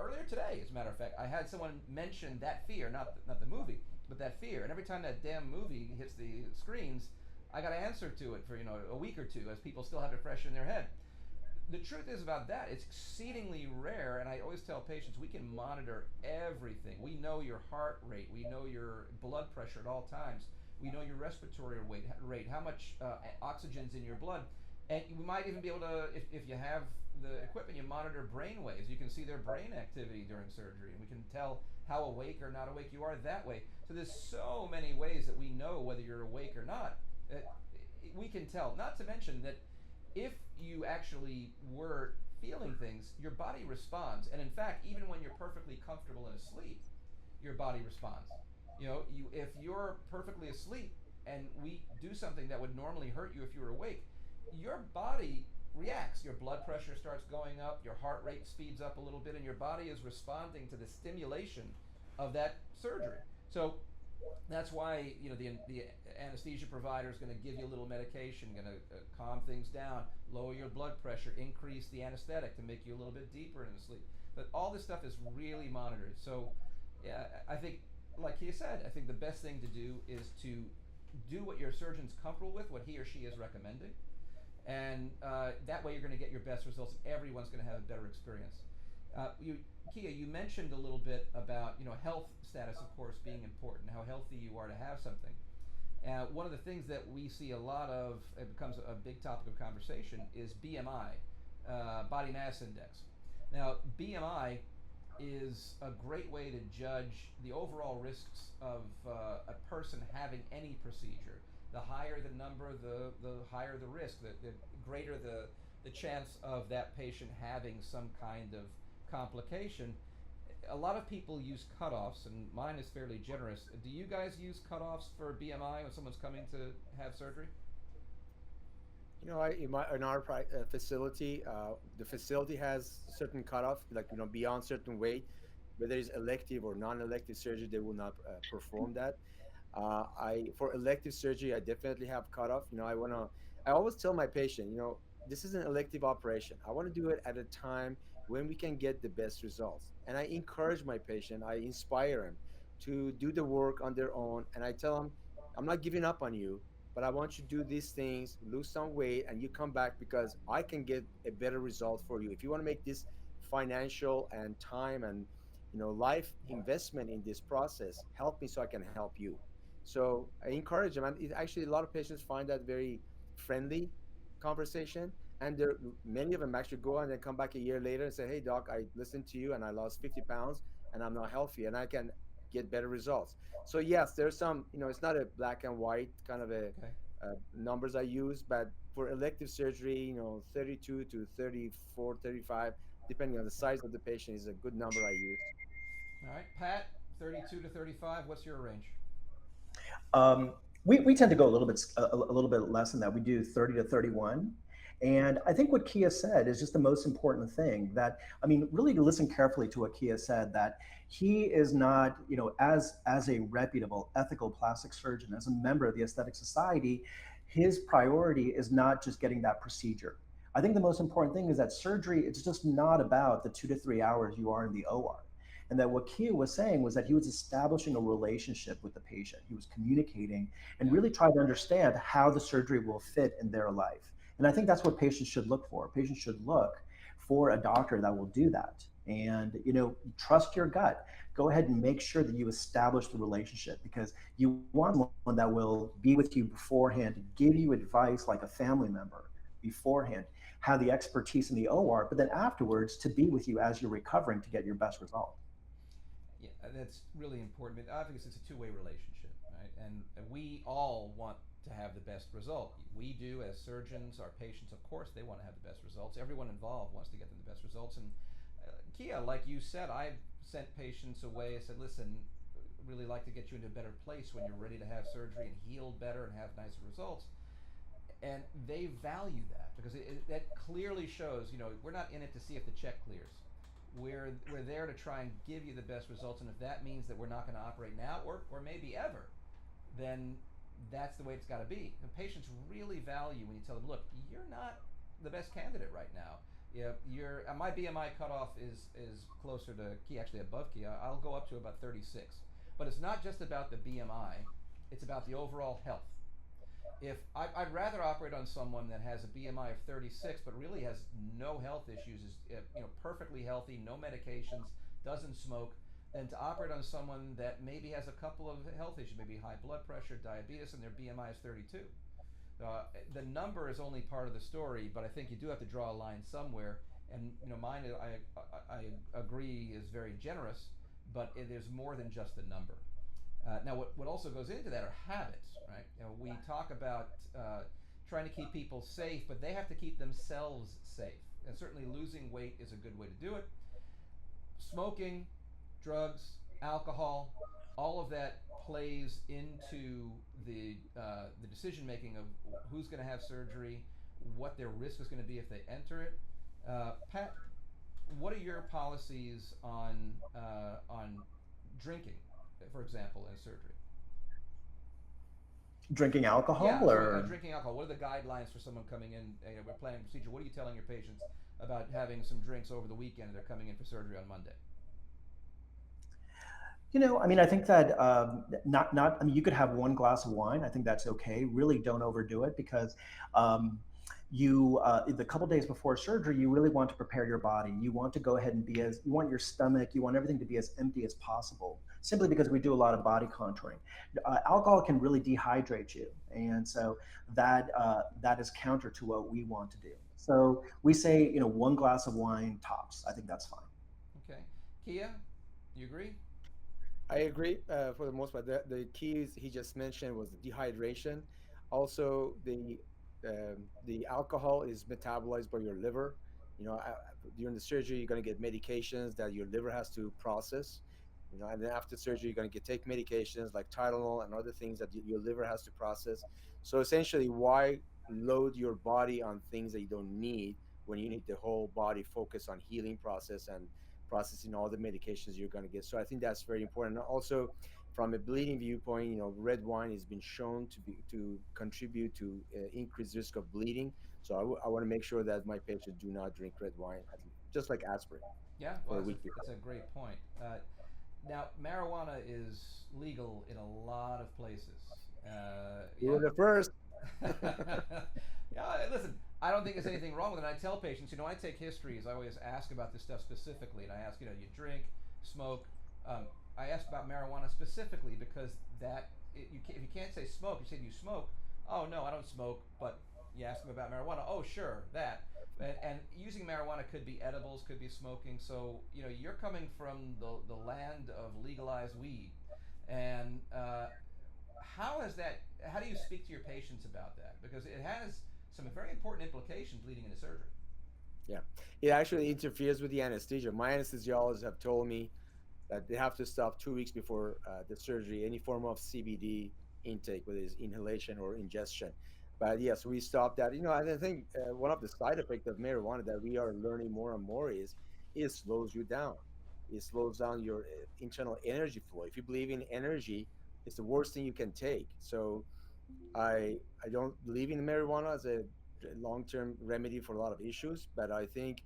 earlier today, as a matter of fact, I had someone mention that fear, not the movie, with that fear. And every time that damn movie hits the screens, I got to answer to it for a week or two, as people still have it fresh in their head. The truth is about that, it's exceedingly rare, and I always tell patients we can monitor everything. We know your heart rate, we know your blood pressure at all times, we know your respiratory rate, how much oxygen's in your blood, and we might even be able to, if you have the equipment, you monitor brain waves. You can see their brain activity during surgery, and we can tell how awake or not awake you are that way. So there's so many ways that we know whether you're awake or not. We can tell. Not to mention that if you actually were feeling things, your body responds. And in fact, even when you're perfectly comfortable and asleep, your body responds. If you're perfectly asleep and we do something that would normally hurt you if you were awake, your body reacts. Your blood pressure starts going up, your heart rate speeds up a little bit, and your body is responding to the stimulation of that surgery. So that's why the anesthesia provider is going to give you a little medication, going to calm things down, lower your blood pressure, increase the anesthetic to make you a little bit deeper into sleep. But all this stuff is really monitored. So yeah, I think, like he said, I think the best thing to do is to do what your surgeon's comfortable with, what he or she is recommending, and that way you're going to get your best results, and everyone's going to have a better experience. Kiya, you mentioned a little bit about health status, of course, being important, how healthy you are to have something. One of the things that we see a lot of, it becomes a big topic of conversation, is BMI, body mass index. Now, BMI is a great way to judge the overall risks of a person having any procedure. The higher the number, the higher the risk, the greater the chance of that patient having some kind of complication. A lot of people use cutoffs, and mine is fairly generous. Do you guys use cutoffs for BMI when someone's coming to have surgery? In our facility, the facility has certain cutoff, like beyond certain weight, whether it's elective or non-elective surgery, they will not perform that. I For elective surgery, I definitely have cutoff. I always tell my patient, this is an elective operation. I want to do it at a time when we can get the best results. And I encourage my patient, I inspire them to do the work on their own. And I tell them, I'm not giving up on you, but I want you to do these things, lose some weight, and you come back because I can get a better result for you. If you want to make this financial and time and life investment in this process, help me so I can help you. So I encourage them, and actually a lot of patients find that very friendly conversation. And many of them actually go and then come back a year later and say, "Hey, doc, I listened to you and I lost 50 pounds and I'm not healthy and I can get better results." So yes, there's some, it's not a black and white kind of a Okay. numbers I use, but for elective surgery, 32 to 34, 35, depending on the Okay. size of the patient, is a good number I use. All right, Pat, 32 to 35. What's your range? Um, we tend to go a little bit less than that. We do 30 to 31. And I think what Kiya said is just the most important thing, that, I mean, really to listen carefully to what Kiya said, that he is not, as a reputable ethical plastic surgeon, as a member of the Aesthetic Society, his priority is not just getting that procedure. I think the most important thing is that surgery, it's just not about the 2 to 3 hours you are in the OR. And that what Kia was saying was that he was establishing a relationship with the patient. He was communicating and Yeah. really trying to understand how the surgery will fit in their life. And I think that's what patients should look for. Patients should look for a doctor that will do that. And trust your gut. Go ahead and make sure that you establish the relationship, because you want someone that will be with you beforehand, give you advice like a family member beforehand, have the expertise in the OR, but then afterwards to be with you as you're recovering to get your best result. Yeah, that's really important. But obviously, it's a two-way relationship, right? And we all want to have the best result. We do as surgeons. Our patients, of course, they want to have the best results. Everyone involved wants to get them the best results. And Kiya, like you said, I've sent patients away. I said, listen, really like to get you into a better place when you're ready to have surgery and heal better and have nicer results. And they value that because that clearly shows, we're not in it to see if the check clears. We're there to try and give you the best results, and if that means that we're not going to operate now or maybe ever, then that's the way it's got to be. And patients really value when you tell them, look, you're not the best candidate right now. My BMI cutoff is closer to Kiya, actually above Kiya. I'll go up to about 36, But it's not just about the BMI, it's about the overall health. If I'd rather operate on someone that has a BMI of 36 but really has no health issues, is perfectly healthy, no medications, doesn't smoke, than to operate on someone that maybe has a couple of health issues, maybe high blood pressure, diabetes, and their BMI is 32. The number is only part of the story, but I think you do have to draw a line somewhere. And mine, I agree, is very generous, but there's more than just a number. Now, what also goes into that are habits, right? We talk about trying to keep people safe, but they have to keep themselves safe. And certainly losing weight is a good way to do it. Smoking, drugs, alcohol, all of that plays into the decision making of who's going to have surgery, what their risk is going to be if they enter it. Pat, what are your policies on drinking, for example, in surgery? Drinking alcohol, Yeah, so or drinking alcohol. What are the guidelines for someone coming in? We're planning a procedure. What are you telling your patients about having some drinks over the weekend and they're coming in for surgery on Monday? I mean, I think that not. I mean, you could have one glass of wine. I think that's okay. Really, don't overdo it, because the couple days before surgery, you really want to prepare your body. You want to go ahead and you want your stomach, you want everything to be as empty as possible, simply because we do a lot of body contouring. Alcohol can really dehydrate you, and so that is counter to what we want to do. So we say, one glass of wine tops. I think that's fine. Okay. Kiya, you agree? I agree for the most part. The keys he just mentioned was the dehydration. Also, the alcohol is metabolized by your liver. During the surgery, you're going to get medications that your liver has to process. And then after surgery, you're going to take medications like Tylenol and other things that your liver has to process. So essentially, why load your body on things that you don't need when you need the whole body focus on healing process and processing all the medications you're going to get? So I think that's very important. And also, from a bleeding viewpoint, red wine has been shown to contribute to increased risk of bleeding. So I want to make sure that my patients do not drink red wine, just like aspirin, Yeah, for well, a week before. that's a great point. Now, marijuana is legal in a lot of places. We Yeah. were the first. Yeah, listen, I don't think there's anything wrong with it. I tell patients, I take histories. I always ask about this stuff specifically, and I ask, you drink, smoke. I ask about marijuana specifically because if you can't say smoke, you say, do you smoke? Oh no, I don't smoke. But you ask them about marijuana. Oh sure, that. And using marijuana could be edibles, could be smoking. So you're coming from the land of legalized weed, and how do you speak to your patients about that? Because it has some very important implications leading into surgery. Yeah, it actually interferes with the anesthesia. My anesthesiologists have told me that they have to stop 2 weeks before the surgery any form of CBD intake, whether it's inhalation or ingestion. But yes, we stopped that. And I think one of the side effects of marijuana that we are learning more and more is it slows you down. It slows down your internal energy flow. If you believe in energy, it's the worst thing you can take. So I don't believe in marijuana as a long-term remedy for a lot of issues, but I think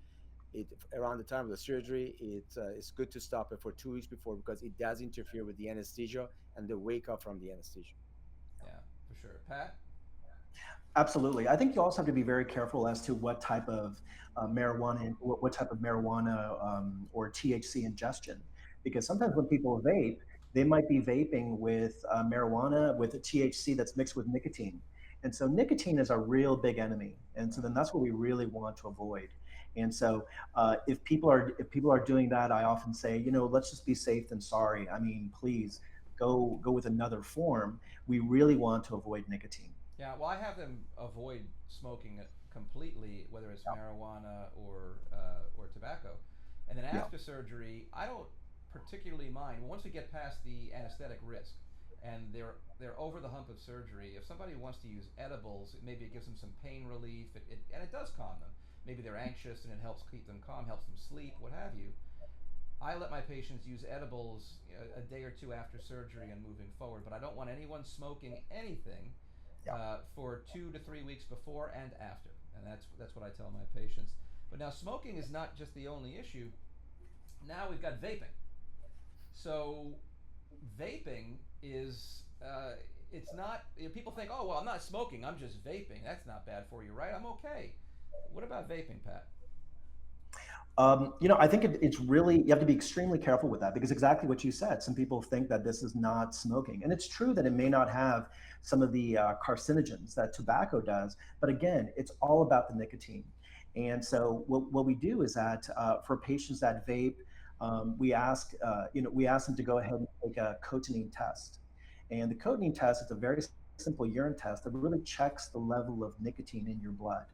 around the time of the surgery, it's good to stop it for 2 weeks before, because it does interfere with the anesthesia and the wake up from the anesthesia. Yeah, for sure. Pat? Absolutely. I think you also have to be very careful as to what type of marijuana, what type of marijuana or THC ingestion, because sometimes when people vape, they might be vaping with marijuana with a THC that's mixed with nicotine. And so nicotine is a real big enemy. And so then that's what we really want to avoid. And so if people are doing that, I often say, let's just be safe than sorry. I mean, please go with another form. We really want to avoid nicotine. Yeah, well, I have them avoid smoking it completely, whether it's marijuana or tobacco, and then Yeah. after surgery, I don't particularly mind. Once we get past the anesthetic risk, and they're over the hump of surgery, if somebody wants to use edibles, maybe it gives them some pain relief, and it does calm them. Maybe they're anxious and it helps keep them calm, helps them sleep, what have you. I let my patients use edibles a day or two after surgery and moving forward, but I don't want anyone smoking anything Yeah. for 2 to 3 weeks before and after, and that's what I tell my patients. But now smoking is not just the only issue. Now we've got vaping. So vaping is it's not. People think, oh well, I'm not smoking. I'm just vaping. That's not bad for you, right? I'm okay. What about vaping, Pat? I think it's really, you have to be extremely careful with that because exactly what you said. Some people think that this is not smoking. And it's true that it may not have some of the carcinogens that tobacco does. But again, it's all about the nicotine. And so what we do is that for patients that vape, we ask them to go ahead and take a cotinine test. And the cotinine test is a very simple urine test that really checks the level of nicotine in your blood.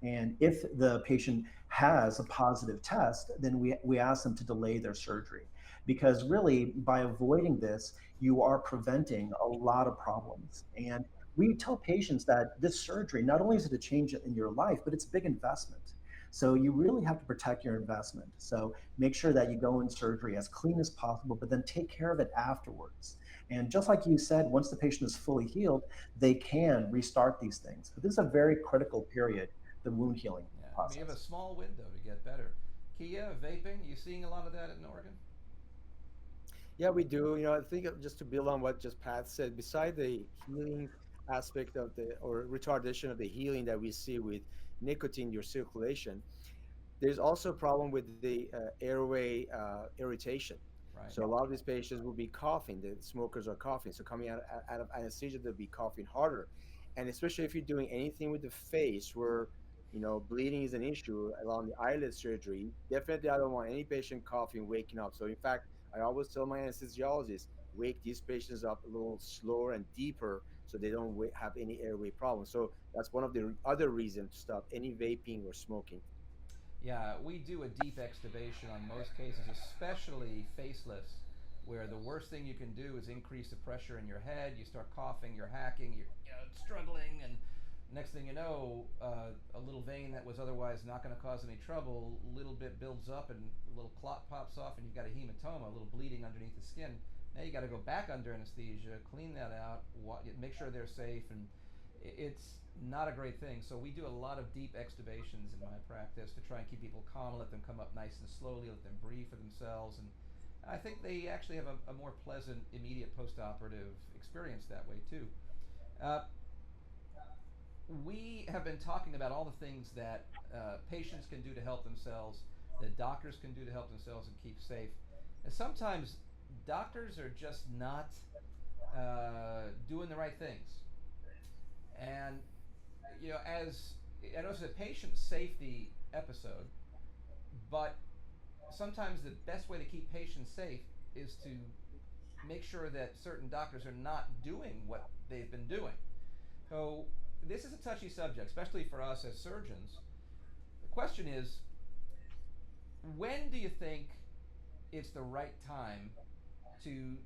And if the patient has a positive test, then we ask them to delay their surgery. Because really, by avoiding this, you are preventing a lot of problems. And we tell patients that this surgery, not only is it a change in your life, but it's a big investment. So you really have to protect your investment. So make sure that you go in surgery as clean as possible, but then take care of it afterwards. And just like you said, once the patient is fully healed, they can restart these things. But this is a very critical period, the wound healing Yeah, I mean, you have a process. small window to get better. Kia, vaping, you seeing a lot of that in Oregon? Yeah, we do. I think just to build on what just Pat said, beside the healing aspect of the or retardation of the healing that we see with nicotine in your circulation, there's also a problem with the airway irritation. Right. So a lot of these patients will be coughing. The smokers are coughing. So coming out of anesthesia, they'll be coughing harder. And especially if you're doing anything with the face where, bleeding is an issue along the eyelid surgery, definitely I don't want any patient coughing, waking up. So in fact, I always tell my anesthesiologist, wake these patients up a little slower and deeper so they don't have any airway problems. So that's one of the other reasons to stop any vaping or smoking. Yeah, we do a deep extubation on most cases, especially faceless, where the worst thing you can do is increase the pressure in your head. You start coughing, you're hacking, you're struggling, and next thing you know, a little vein that was otherwise not going to cause any trouble, a little bit builds up and a little clot pops off, and you've got a hematoma, a little bleeding underneath the skin. Now you got to go back under anesthesia, clean that out, make sure they're safe, and it's not a great thing. So we do a lot of deep extubations in my practice to try and keep people calm, let them come up nice and slowly, let them breathe for themselves, and I think they actually have a more pleasant, immediate post-operative experience that way too. Uh, we have been talking about all the things that patients can do to help themselves, that doctors can do to help themselves and keep safe. And sometimes doctors are just not doing the right things. And as I know it's a patient safety episode, but sometimes the best way to keep patients safe is to make sure that certain doctors are not doing what they've been doing. So this is a touchy subject, especially for us as surgeons. The question is, when do you think it's the right time to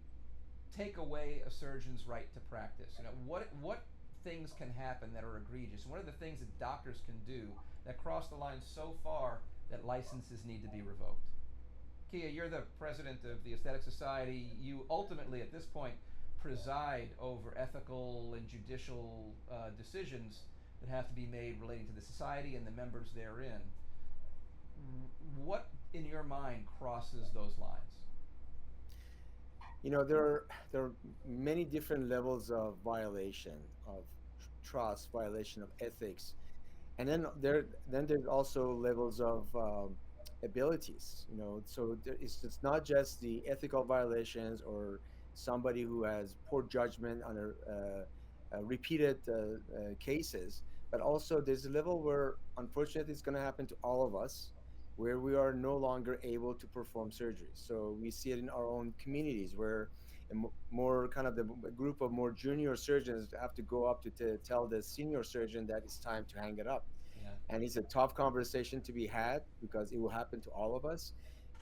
take away a surgeon's right to practice? What things can happen that are egregious? And what are the things that doctors can do that cross the line so far that licenses need to be revoked? Kia, you're the president of the Aesthetic Society. You ultimately, at this point, preside over ethical and judicial decisions that have to be made relating to the society and the members therein. What, in your mind, crosses those lines? There are many different levels of violation of trust, violation of ethics, and then there's also levels of abilities. So it's not just the ethical violations or somebody who has poor judgment on repeated cases, but also there's a level where unfortunately it's going to happen to all of us, where we are no longer able to perform surgery. So we see it in our own communities where more kind of the group of more junior surgeons have to go up to tell the senior surgeon that it's time to hang it up. Yeah. And it's a tough conversation to be had because it will happen to all of us.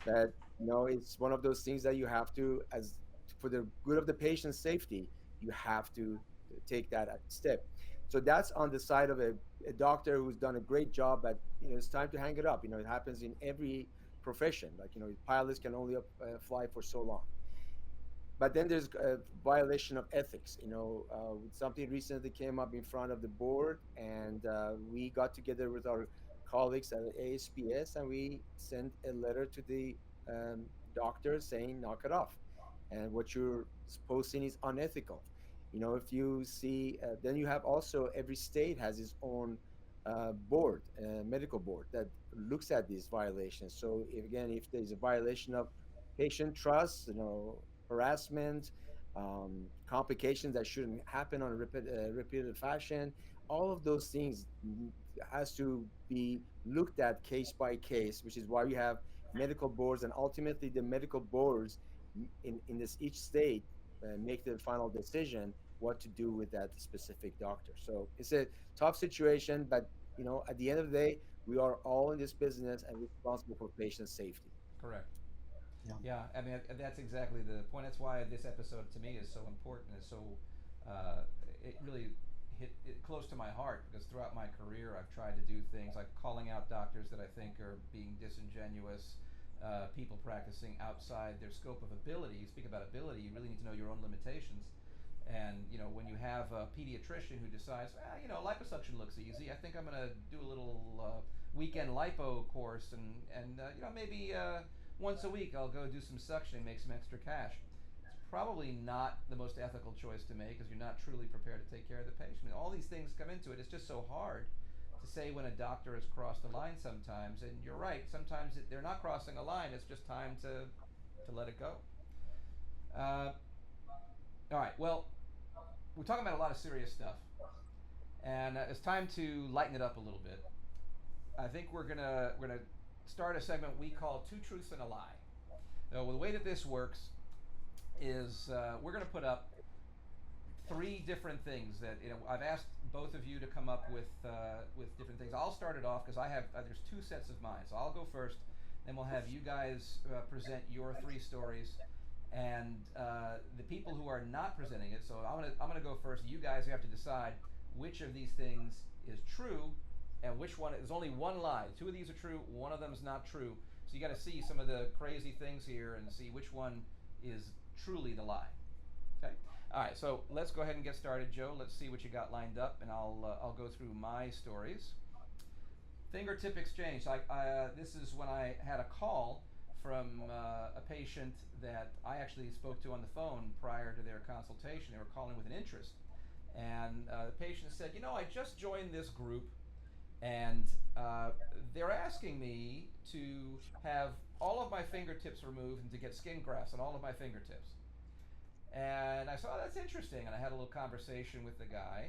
But it's one of those things that you have to, as for the good of the patient's safety, you have to take that step. So that's on the side of a doctor who's done a great job, but it's time to hang it up. It happens in every profession. Like pilots can only fly for so long. But then there's a violation of ethics. Something recently came up in front of the board, and we got together with our colleagues at ASPS, and we sent a letter to the doctor saying, knock it off. and what you're posting is unethical. If you see, then you have also every state has its own board, medical board that looks at these violations. So if, again, if there's a violation of patient trust, harassment, complications that shouldn't happen on a repeated fashion, all of those things has to be looked at case by case, which is why we have medical boards, and ultimately the medical boards in this each state make the final decision what to do with that specific doctor. So it's a tough situation, but at the end of the day, we are all in this business and responsible for patient safety. Correct. Yeah. Yeah, I mean that's exactly the point. That's why this episode to me is so important. Is so it really hit it close to my heart because throughout my career I've tried to do things like calling out doctors that I think are being disingenuous, people practicing outside their scope of ability. You speak about ability, you really need to know your own limitations. And when you have a pediatrician who decides, liposuction looks easy, I think I'm going to do a little weekend lipo course, and maybe once a week I'll go do some suction and make some extra cash. It's probably not the most ethical choice to make because you're not truly prepared to take care of the patient. I mean, all these things come into it. It's just so hard to say when a doctor has crossed a line sometimes. And you're right, sometimes they're not crossing a line. It's just time to let it go. Uh, all right, well, we're talking about a lot of serious stuff. And it's time to lighten it up a little bit. I think we're gonna start a segment we call Two Truths and a Lie. Now, the way that this works is we're going to put up three different things that I've asked both of you to come up with different things. I'll start it off because I have there's two sets of mine, so I'll go first. Then we'll have you guys present your three stories, and the people who are not presenting it. So I'm gonna go first. You guys have to decide which of these things is true, and which one. There's only one lie. Two of these are true. One of them is not true. So you got to see some of the crazy things here and see which one is truly the lie. Okay. All right. So let's go ahead and get started, Joe. Let's see what you got lined up, and I'll go through my stories. Fingertip exchange. This is when I had a call from a patient that I actually spoke to on the phone prior to their consultation. They were calling with an interest, and the patient said, I just joined this group, and they're asking me to have all of my fingertips removed and to get skin grafts on all of my fingertips. And I said, oh, that's interesting. And I had a little conversation with the guy,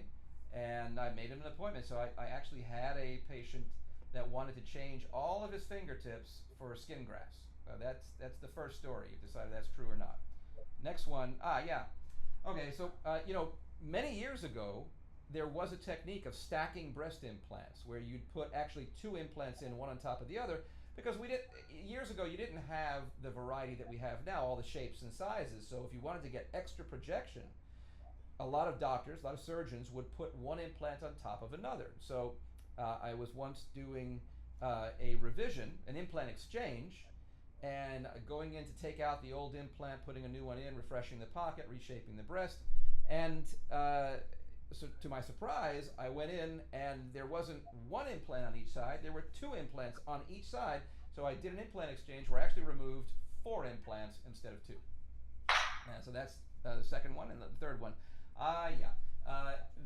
and I made him an appointment. So I actually had a patient that wanted to change all of his fingertips for skin grafts. That's the first story. You've decided that's true or not. Next one, yeah. Okay, so, many years ago, there was a technique of stacking breast implants where you'd put actually two implants in, one on top of the other, because years ago you didn't have the variety that we have now, all the shapes and sizes. So if you wanted to get extra projection, a lot of doctors, a lot of surgeons would put one implant on top of another. So I was once doing a revision, an implant exchange, and going in to take out the old implant, putting a new one in, refreshing the pocket, reshaping the breast, and so to my surprise, I went in and there wasn't one implant on each side. There were two implants on each side. So I did an implant exchange where I actually removed 4 implants instead of 2. And so that's the second one. And the third one,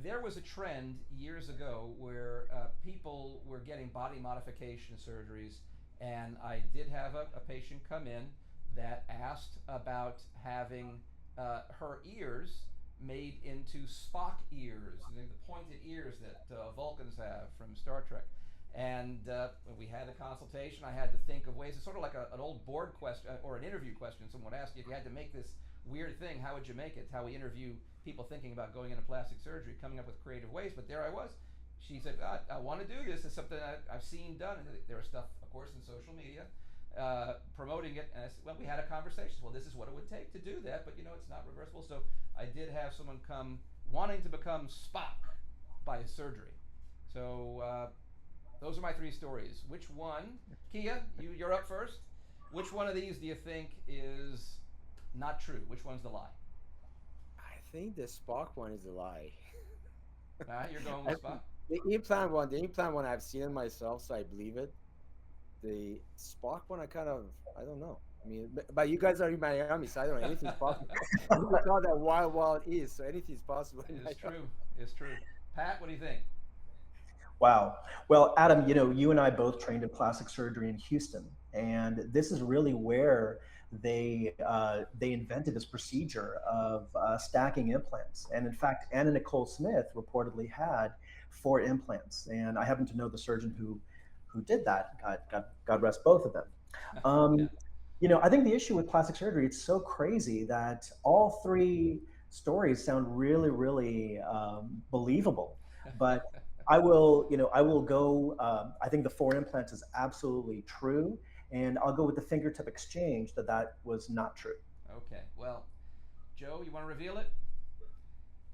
there was a trend years ago where people were getting body modification surgeries, and I did have a patient come in that asked about having her ears made into Spock ears, the pointed ears that Vulcans have from Star Trek. And when we had the consultation, I had to think of ways. It's sort of like an old board question or an interview question. Someone would ask you if you had to make this weird thing, how would you make it? It's how we interview people thinking about going into plastic surgery, coming up with creative ways. But there I was. She said, I want to do this. It's something I've seen done. And there was stuff, of course, in social media promoting it. And I said, well, we had a conversation. Well, this is what it would take to do that, but it's not reversible. So I did have someone come wanting to become Spock by surgery. So those are my 3 stories. Which one, Kiya, you're up first. Which one of these do you think is not true? Which one's the lie? I think the Spock one is a lie. You're going with Spock? The implant one I've seen it myself, so I believe it. The Spock one, I don't know. I mean, but you guys are in Miami, so I don't know. Anything's possible. We call that wild, wild east, so anything's possible in It's Miami. true. It's true. Pat, what do you think? Wow. Well, Adam, you and I both trained in plastic surgery in Houston, and this is really where they invented this procedure of stacking implants. And in fact, Anna Nicole Smith reportedly had 4 implants, and I happen to know the surgeon who did that. God rest both of them. Yeah. Um, I think the issue with plastic surgery, it's so crazy that all three stories sound really, really believable. But I will go. I think the 4 implants is absolutely true, and I'll go with the fingertip exchange that was not true. Okay. Well, Joe, you want to reveal it?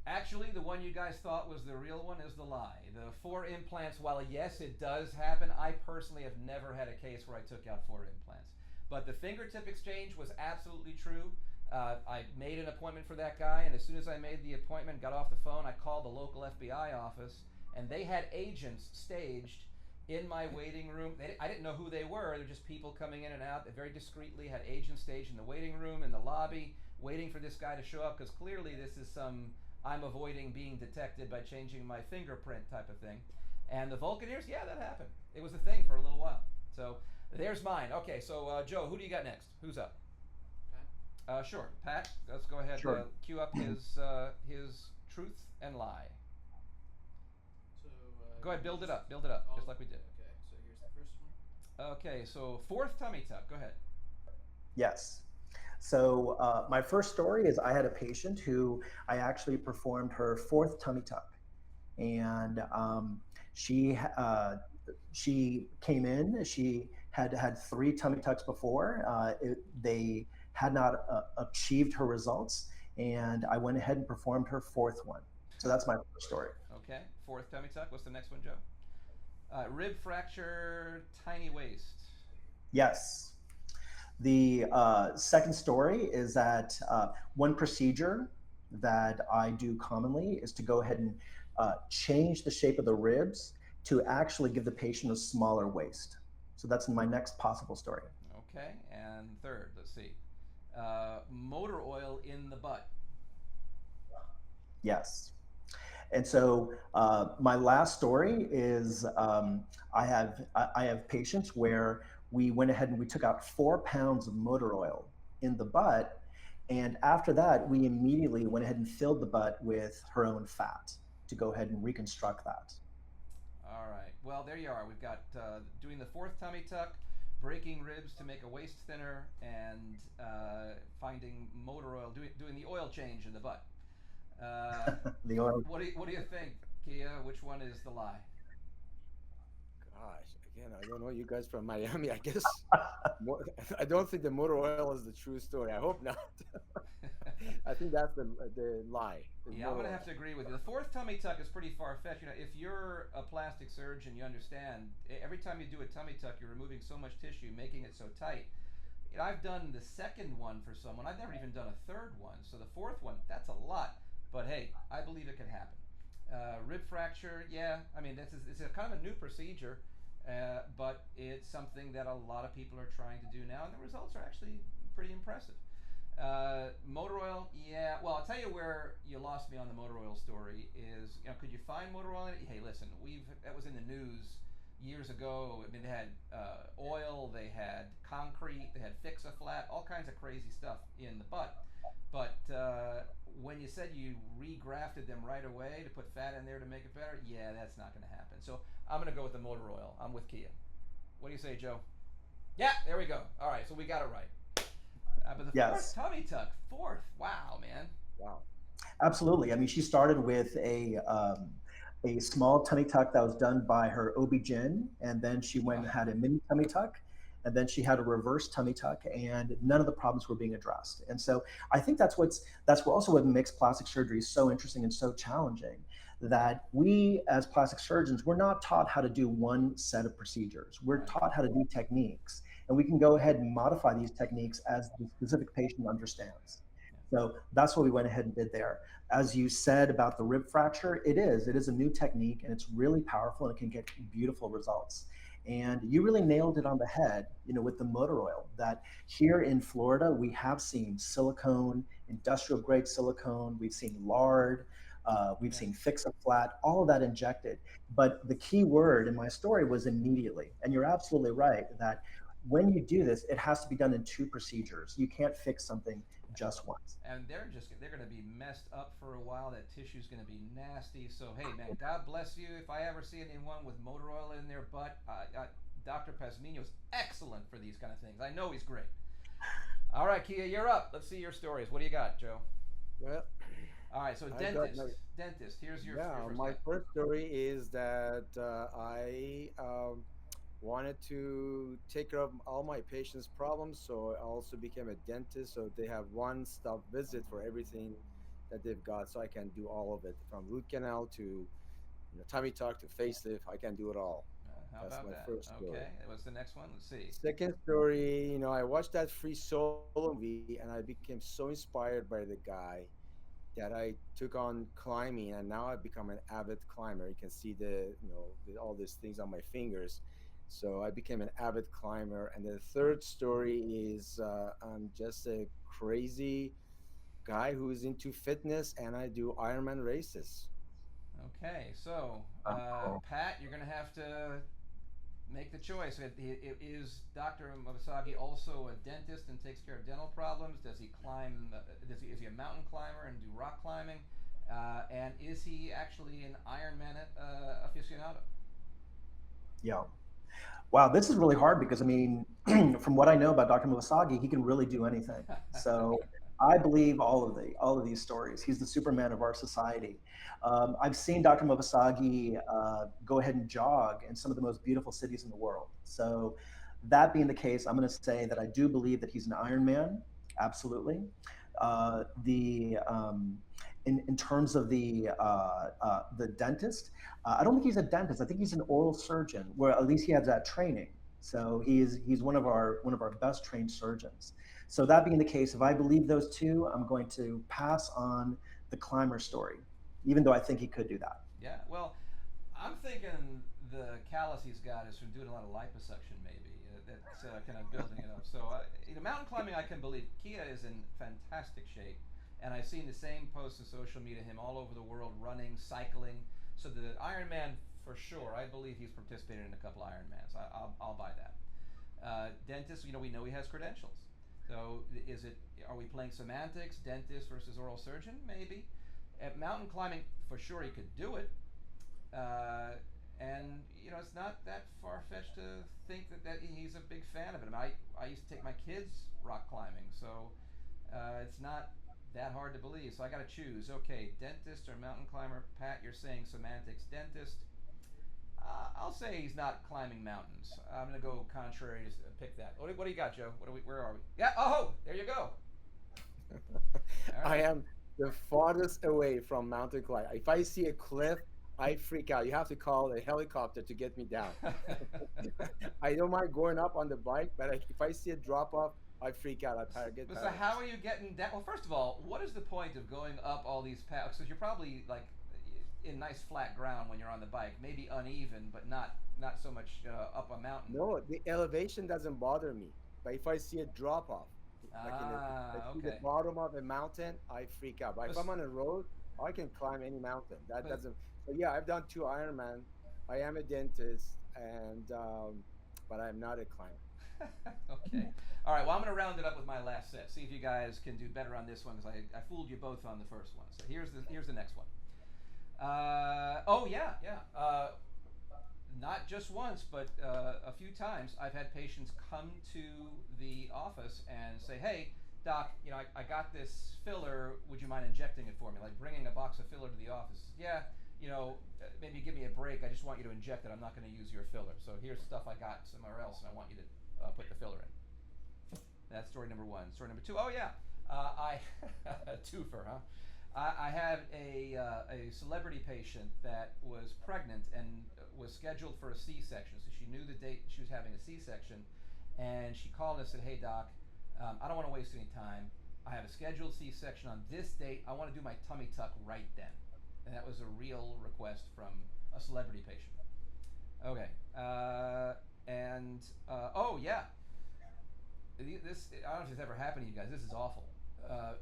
Actually, the one you guys thought was the real one is the lie. The 4 implants, while yes, it does happen, I personally have never had a case where I took out 4 implants. But the fingertip exchange was absolutely true. I made an appointment for that guy, and as soon as I made the appointment, got off the phone, I called the local FBI office, and they had agents staged in my waiting room. I didn't know who they were. They're just people coming in and out. They very discreetly had agents staged in the waiting room, in the lobby, waiting for this guy to show up, because clearly this is some I'm avoiding being detected by changing my fingerprint type of thing. And the Vulcaneers, yeah, that happened. It was a thing for a little while. So there's mine. Okay, so Joe, who do you got next? Who's up? Sure, Pat. Let's go ahead. Sure. Cue up his truth and lie. So Go ahead, build it up. Build it up, all, just like we did. okay, so here's the first one. Okay, so fourth tummy tuck. Go ahead. Yes. So my first story is I had a patient who I actually performed her 4th tummy tuck, and she came in. She had had 3 tummy tucks before. They had not achieved her results, and I went ahead and performed her 4th one. So that's my first story. Okay, fourth tummy tuck. What's the next one, Joe? Rib fracture, tiny waist. Yes. The second story is that one procedure that I do commonly is to go ahead and change the shape of the ribs to actually give the patient a smaller waist. So that's my next possible story. Okay, and third, let's see. Motor oil in the butt. Yes. And so my last story is I have patients where we went ahead and we took out 4 pounds of motor oil in the butt, and after that we immediately went ahead and filled the butt with her own fat to go ahead and reconstruct that. All right. Well, there you are. We've got doing the fourth tummy tuck, breaking ribs to make a waist thinner, and finding motor oil, doing the oil change in the butt. The oil. What do you think, Kia? Which one is the lie? Gosh, again, I don't know you guys from Miami. I guess I don't think the motor oil is the true story. I hope not. I think that's the lie. The Yeah, I'm motor gonna oil. have to agree with you. The fourth tummy tuck is pretty far fetched. You know, if you're a plastic surgeon, you understand. Every time you do a tummy tuck, you're removing so much tissue, making it so tight. You know, I've done the second one for someone. I've never even done a third one. So the fourth one, that's a lot. But hey, I believe it can happen. Rib fracture, yeah. I mean, it's a kind of a new procedure, but it's something that a lot of people are trying to do now, and the results are actually pretty impressive. Motor oil, yeah. Well, I'll tell you where you lost me on the motor oil story is, you know, could you find motor oil in it? Hey, listen, that was in the news years ago. I mean, they had oil, they had concrete, they had Fix-A-Flat, all kinds of crazy stuff in the butt. But when you said you regrafted them right away to put fat in there to make it better, yeah, that's not going to happen. So I'm going to go with the motor oil. I'm with Kia. What do you say, Joe? Yeah, there we go. All right, so we got it right. But the Yes. fourth tummy tuck, fourth. Wow, man. Wow. Absolutely. I mean, she started with a small tummy tuck that was done by her OB-GYN, and then she went and had a mini tummy tuck, and then she had a reverse tummy tuck, and none of the problems were being addressed. And so I think that's also what makes plastic surgery so interesting and so challenging, that we as plastic surgeons, we're not taught how to do one set of procedures. We're Right. taught how to do techniques, and we can go ahead and modify these techniques as the specific patient understands. So that's what we went ahead and did there. As you said about the rib fracture, it is a new technique, and it's really powerful, and it can get beautiful results. And you really nailed it on the head, with the motor oil. That here in Florida, we have seen silicone, industrial grade silicone. We've seen lard. We've Yeah. seen fix-a-flat, all of that injected. But the key word in my story was immediately. And you're absolutely right that when you do this, it has to be done in two procedures. You can't fix something just once. And they're going to be messed up for a while. That tissue's going to be nasty. So hey, man, God bless you. If I ever see anyone with motor oil in their butt, Dr. Pazmiño is excellent for these kind of things. I know he's great. All right, Kiya, you're up. Let's see your stories. What do you got, Joe? Well, All right, so I got no. dentist. Here's your Yeah, first my guy. first story is that I wanted to take care of all my patients' problems, so I also became a dentist. So they have one stop visit for everything that they've got, so I can do all of it from root canal to tummy tuck to facelift. I can do it all. How That's about my that? first story. Okay, what's the next one? Let's see. Second story, I watched that free solo movie and I became so inspired by the guy that I took on climbing, and now I've become an avid climber. You can see all these things on my fingers. So I became an avid climber. And the third story is I'm just a crazy guy who is into fitness, and I do Ironman races. Okay, so Pat, you're going to have to make the choice. Is Dr. Movassaghi also a dentist and takes care of dental problems? Does he climb? Is he a mountain climber and do rock climbing? And is he actually an Ironman aficionado? Yeah. Wow, this is really hard because I mean, from what I know about Dr. Movassaghi, he can really do anything. So I believe all of these stories. He's the Superman of our society. I've seen Dr. Movassaghi go ahead and jog in some of the most beautiful cities in the world. So that being the case, I'm going to say that I do believe that he's an Iron Man. Absolutely. The in terms of the dentist, I don't think he's a dentist. I think he's an oral surgeon, where at least he has that training. So he's one of our best trained surgeons. So that being the case, if I believe those two, I'm going to pass on the climber story, even though I think he could do that. Yeah. Well, I'm thinking the callus he's got is from doing a lot of liposuction, maybe. That's kind of building it up. So, mountain climbing, I can believe. Kiya is in fantastic shape, and I've seen the same posts on social media, him all over the world, running, cycling. So the Ironman, for sure, I believe he's participated in a couple Ironmans. I'll buy that. Dentist, we know he has credentials. So are we playing semantics, dentist versus oral surgeon? Maybe. At mountain climbing, for sure he could do it. And it's not that far fetched to think that he's a big fan of it. I used to take my kids rock climbing, so it's not that hard to believe. So I got to choose. Okay, dentist or mountain climber? Pat, you're saying semantics. Dentist. I'll say he's not climbing mountains. I'm gonna go contrary. Pick that. What do you got, Joe? Where are we? Yeah. Oh, there you go. All I right. am the farthest away from mountain climb. If I see a cliff, I freak out. You have to call a helicopter to get me down. I don't mind going up on the bike, but if I see a drop off, I freak out. Get So paralyzed. how are you getting down? Well, first of all, what is the point of going up all these paths? Because you're probably like in nice flat ground when you're on the bike, maybe uneven, but not so much up a mountain. No, the elevation doesn't bother me. But if I see a drop off, like I see the Okay. bottom of a mountain, I freak out. But if But, I'm on a road, I can climb any mountain. That but doesn't. So yeah, I've done two Ironman. I am a dentist, and but I'm not a climber. okay. All right. Well, I'm going to round it up with my last set. See if you guys can do better on this one because I fooled you both on the first one. So here's the next one. Oh yeah, yeah. Not just once, but a few times, I've had patients come to the office and say, "Hey, doc, I got this filler. Would you mind injecting it for me?" Like bringing a box of filler to the office. Yeah, maybe give me a break. I just want you to inject it. I'm not going to use your filler. So here's stuff I got somewhere else, and I want you to put the filler in. That's story number one. Story number two. Oh yeah, I twofer, huh? I had a celebrity patient that was pregnant and was scheduled for a C-section. So she knew the date she was having a C-section, and she called and said, "Hey doc, I don't want to waste any time. I have a scheduled C-section on this date. I want to do my tummy tuck right then." And that was a real request from a celebrity patient. Okay. this, I don't know if this ever happened to you guys. This is awful. Uh,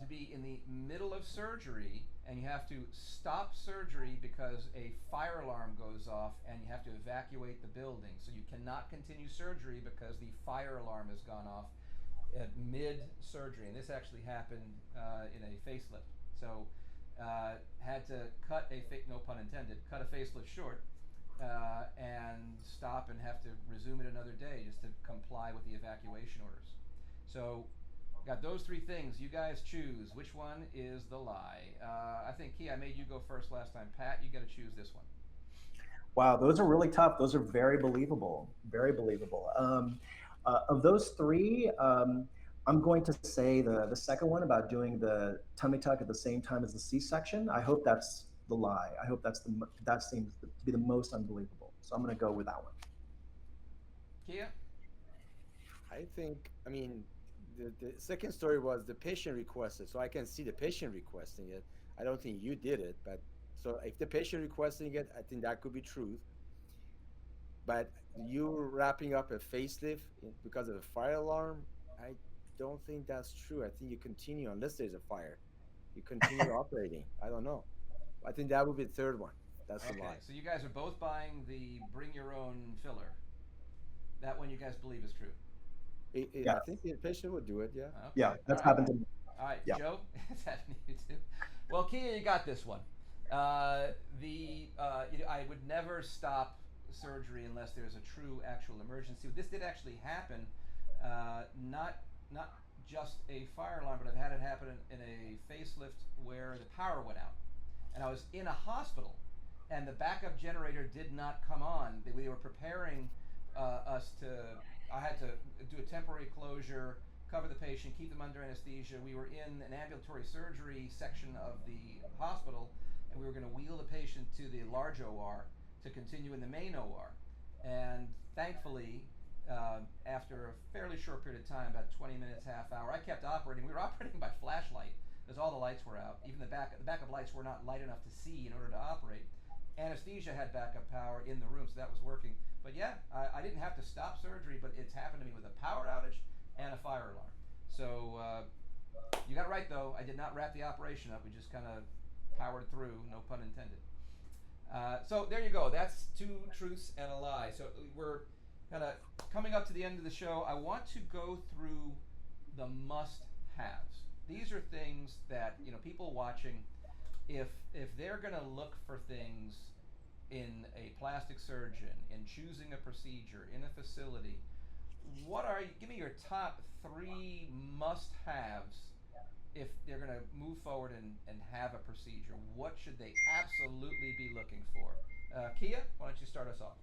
to be in the middle of surgery and you have to stop surgery because a fire alarm goes off and you have to evacuate the building. So you cannot continue surgery because the fire alarm has gone off at mid surgery. And this actually happened in a facelift. So had to cut no pun intended, cut a facelift short and stop and have to resume it another day just to comply with the evacuation orders. So got those three things. You guys choose. Which one is the lie? I think, Key, I made you go first last time. Pat, you got to choose this one. Wow, those are really tough. Those are very believable. Very believable. Of those three, I'm going to say the second one about doing the tummy tuck at the same time as the C-section. I hope that's the lie. I hope that seems to be the most unbelievable. So I'm going to go with that one. Kia? I think, I mean, the second story was the patient requested, so I can see the patient requesting it. I don't think you did it, but so if the patient requesting it, I think that could be truth. But you wrapping up a facelift because of a fire alarm, I don't think that's true. I think you continue unless there's a fire. You continue operating. I don't know. I think that would be the third one. That's the Okay, lie. so you guys are both buying the bring your own filler. That one you guys believe is true. Yeah. I think the patient would do it. Yeah. Okay. Yeah, that's All right. happened to me. All right, Yeah. Joe, it's happening to you too. Well, Kia, you got this one. I would never stop surgery unless there's a true actual emergency. This did actually happen. Not just a fire alarm, but I've had it happen in a facelift where the power went out, and I was in a hospital, and the backup generator did not come on. They were preparing us to. I had to do a temporary closure, cover the patient, keep them under anesthesia. We were in an ambulatory surgery section of the hospital, and we were going to wheel the patient to the large OR to continue in the main OR. And thankfully, after a fairly short period of time, about 20 minutes, half hour, I kept operating. We were operating by flashlight because all the lights were out. Even the backup lights were not light enough to see in order to operate. Anesthesia had backup power in the room, so that was working. But yeah, I didn't have to stop surgery, but it's happened to me with a power outage and a fire alarm. So you got it right, though. I did not wrap the operation up. We just kind of powered through, no pun intended. So there you go. That's two truths and a lie. So we're kind of coming up to the end of the show. I want to go through the must-haves. These are things that people watching, if they're going to look for things in a plastic surgeon, in choosing a procedure, in a facility, give me your top three must-haves if they're going to move forward and have a procedure. What should they absolutely be looking for? Kia, why don't you start us off?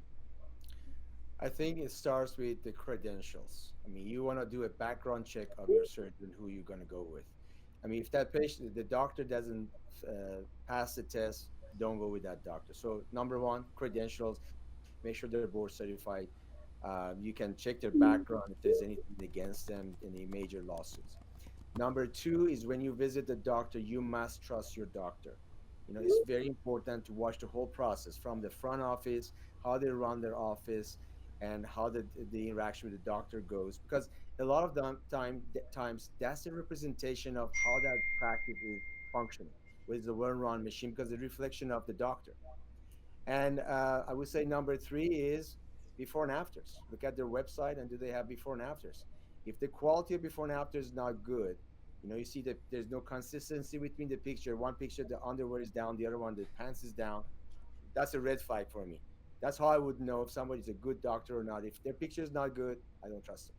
I think it starts with the credentials. I mean, you want to do a background check of your surgeon, who you're going to go with. I mean, if that patient, the doctor doesn't pass the test, don't go with that doctor. So number one, credentials, make sure they're board certified. You can check their background if there's anything against them, any major lawsuits. Number two is when you visit the doctor, you must trust your doctor. It's very important to watch the whole process from the front office, how they run their office, and how the interaction with the doctor goes. Because a lot of the times that's a representation of how that practice is functioning with the well-run machine, because the reflection of the doctor. And I would say number three is before and afters. Look at their website, and do they have before and afters? If the quality of before and after is not good, you see that there's no consistency between the picture. One picture, the underwear is down, the other one, the pants is down. That's a red flag for me. That's how I would know if somebody's a good doctor or not. If their picture is not good, I don't trust them.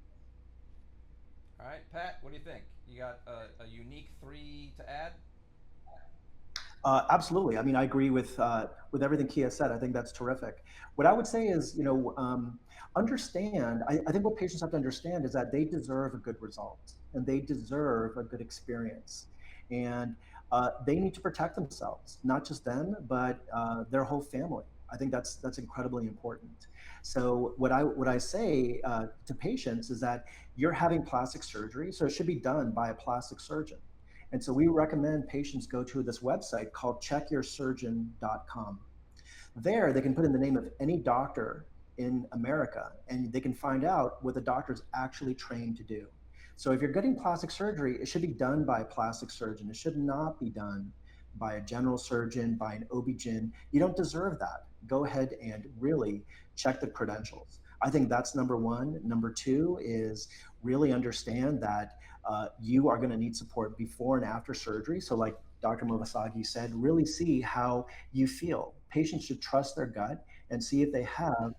All right, Pat, what do you think? You got a unique three to add? Absolutely. I mean, I agree with everything Kia said. I think that's terrific. What I would say is, understand. I think what patients have to understand is that they deserve a good result and they deserve a good experience, and they need to protect themselves, not just them, but their whole family. I think that's incredibly important. So what I say to patients is that you're having plastic surgery, so it should be done by a plastic surgeon. And so we recommend patients go to this website called checkyoursurgeon.com. There, they can put in the name of any doctor in America, and they can find out what the doctor is actually trained to do. So if you're getting plastic surgery, it should be done by a plastic surgeon. It should not be done by a general surgeon, by an OB-GYN. You don't deserve that. Go ahead and really check the credentials. I think that's number one. Number two is really understand that you are going to need support before and after surgery. So, like Dr. Movassaghi said, really see how you feel. Patients should trust their gut and see if they have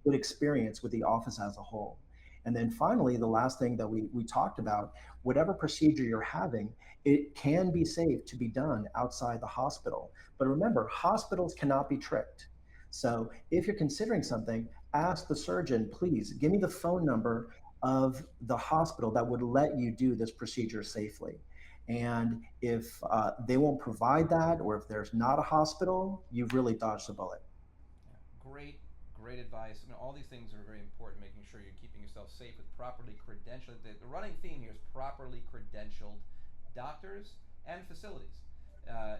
good experience with the office as a whole. And then finally, the last thing that we talked about, whatever procedure you're having, it can be safe to be done outside the hospital. But remember, hospitals cannot be tricked. So if you're considering something, ask the surgeon, please give me the phone number of the hospital that would let you do this procedure safely. And if they won't provide that, or if there's not a hospital, you've really dodged the bullet. Yeah. Great advice. I mean, all these things are very important, making sure you're keeping yourself safe with properly credentialed. The running theme here is properly credentialed doctors and facilities.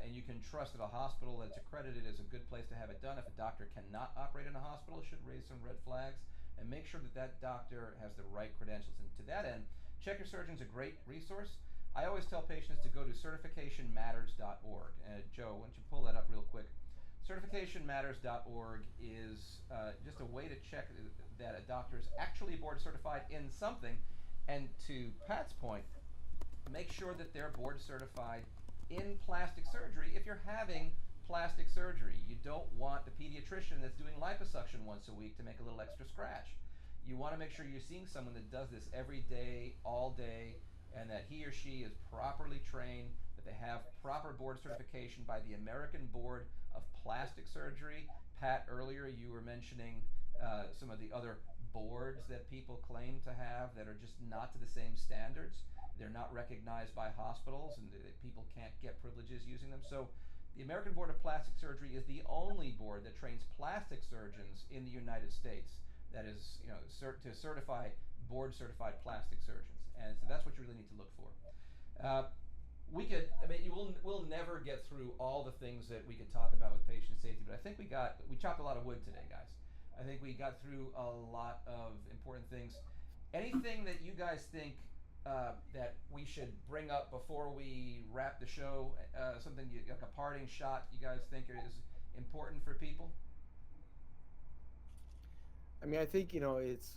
And you can trust that a hospital that's accredited is a good place to have it done. If a doctor cannot operate in a hospital, it should raise some red flags and make sure that that doctor has the right credentials. And to that end, Check Your Surgeon's a great resource. I always tell patients to go to certificationmatters.org. Joe, why don't you pull that up real quick? Certificationmatters.org is just a way to check that a doctor is actually board certified in something. And to Pat's point, make sure that they're board certified in plastic surgery if you're having plastic surgery. You don't want the pediatrician that's doing liposuction once a week to make a little extra scratch. You want to make sure you're seeing someone that does this every day, all day, and that he or she is properly trained, that they have proper board certification by the American Board of Plastic Surgery. Pat, earlier you were mentioning some of the other boards that people claim to have that are just not to the same standards. They're not recognized by hospitals, and people can't get privileges using them. So the American Board of Plastic Surgery is the only board that trains plastic surgeons in the United States that is, to certify board certified plastic surgeons. And so that's what you really need to look for. We'll never get through all the things that we could talk about with patient safety, but I think we chopped a lot of wood today, guys. I think we got through a lot of important things. Anything that you guys think that we should bring up before we wrap the show? Something like a parting shot you guys think is important for people? I mean, I think it's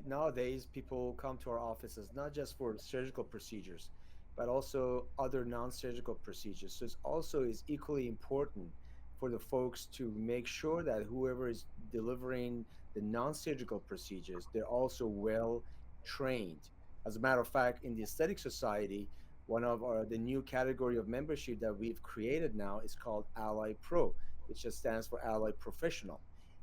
nowadays people come to our offices not just for surgical procedures, but also other non-surgical procedures. So it's equally important for the folks to make sure that whoever is delivering the non-surgical procedures, they're also well trained. As a matter of fact, in the Aesthetic Society, one of the new category of membership that we've created now is called Ally Pro, which just stands for Allied Professional.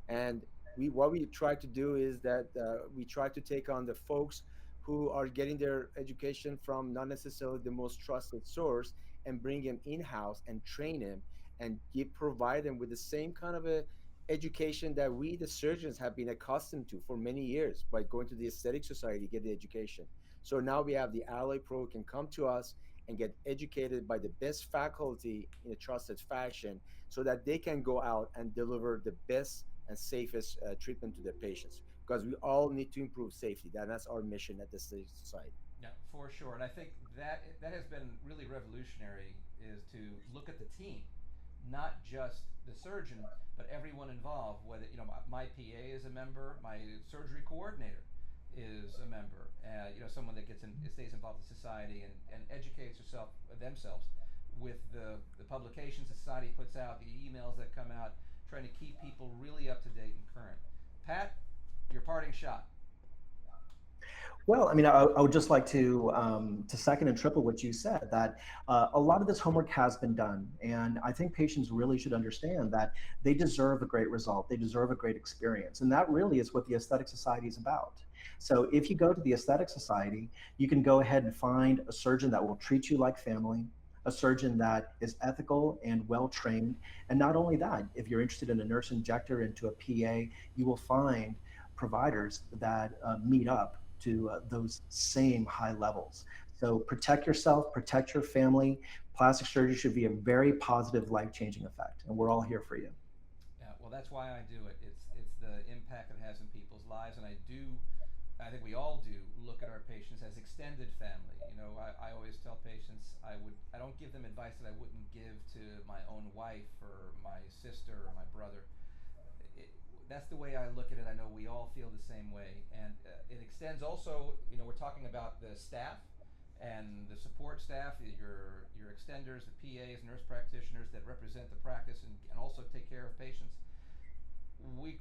And what we try to do is that we try to take on the folks who are getting their education from not necessarily the most trusted source and bring them in-house and train them and provide them with the same kind of a education that we the surgeons have been accustomed to for many years by going to the Aesthetic Society to get the education. So now we have the Ally Pro who can come to us and get educated by the best faculty in a trusted fashion so that they can go out and deliver the best and safest treatment to their patients, because we all need to improve safety. That's our mission at the Aesthetic Society. Yeah, for sure. And I think that has been really revolutionary, is to look at the team, not just the surgeon, but everyone involved. Whether my PA is a member, my surgery coordinator is a member. Someone that stays involved in society and educates themselves with the publications the society puts out, the emails that come out, trying to keep people really up to date and current. Pat, your parting shot. Well, I mean, I would just like to second and triple what you said, that a lot of this homework has been done. And I think patients really should understand that they deserve a great result. They deserve a great experience. And that really is what the Aesthetic Society is about. So if you go to the Aesthetic Society, you can go ahead and find a surgeon that will treat you like family, a surgeon that is ethical and well trained. And not only that, if you're interested in a nurse injector into a PA, you will find providers that meet up to those same high levels. So protect yourself, protect your family. Plastic surgery should be a very positive, life-changing effect, and we're all here for you. Yeah, well, that's why I do it. It's the impact impact it has in people's lives, and I think we all do look at our patients as extended family. You know, I always tell patients I don't give them advice that I wouldn't give to my own wife or my sister or my brother. That's the way I look at it. I know we all feel the same way, and it extends also. You know, we're talking about the staff and the support staff, your extenders, the PAs, nurse practitioners that represent the practice and also take care of patients. We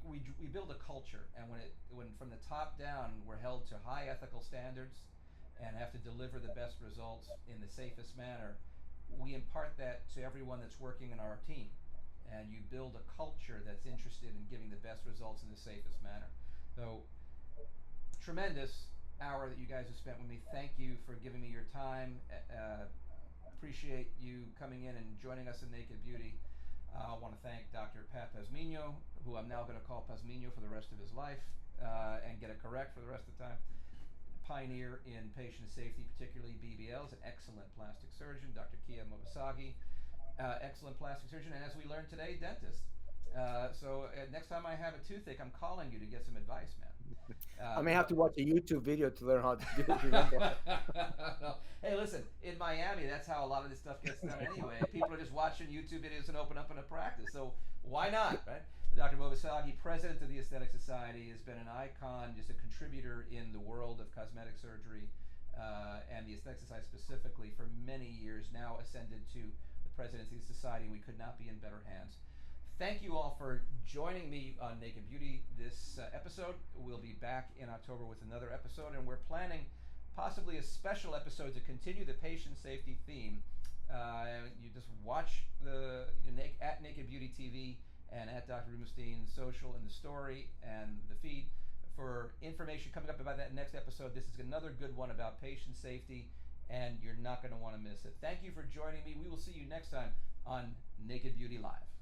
build a culture, and when from the top down we're held to high ethical standards and have to deliver the best results in the safest manner, we impart that to everyone that's working in our team, and you build a culture that's interested in giving the best results in the safest manner. So, tremendous hour that you guys have spent with me. Thank you for giving me your time. Appreciate you coming in and joining us in Naked Beauty. I want to thank Dr. Pat Pazmiño, who I'm now going to call Pazmiño for the rest of his life, and get it correct for the rest of the time. Pioneer in patient safety, particularly BBLs, an excellent plastic surgeon. Dr. Kiya Movassaghi, excellent plastic surgeon, and as we learned today, dentist. So next time I have a toothache, I'm calling you to get some advice, man. I may have to watch a YouTube video to learn how to do it. Remember? No. Hey, listen, in Miami, that's how a lot of this stuff gets done anyway. People are just watching YouTube videos and open up in a practice, so why not, right? Dr. Movassaghi, president of the Aesthetic Society, has been an icon, just a contributor in the world of cosmetic surgery and the Aesthetic Society specifically for many years, now ascended to the presidency of the society, and we could not be in better hands. Thank you all for joining me on Naked Beauty this episode. We'll be back in October with another episode, and we're planning possibly a special episode to continue the patient safety theme. You just watch at Naked Beauty TV and at Dr. Rubenstein's social and the story and the feed for information coming up about that next episode. This is another good one about patient safety, and you're not going to want to miss it. Thank you for joining me. We will see you next time on Naked Beauty Live.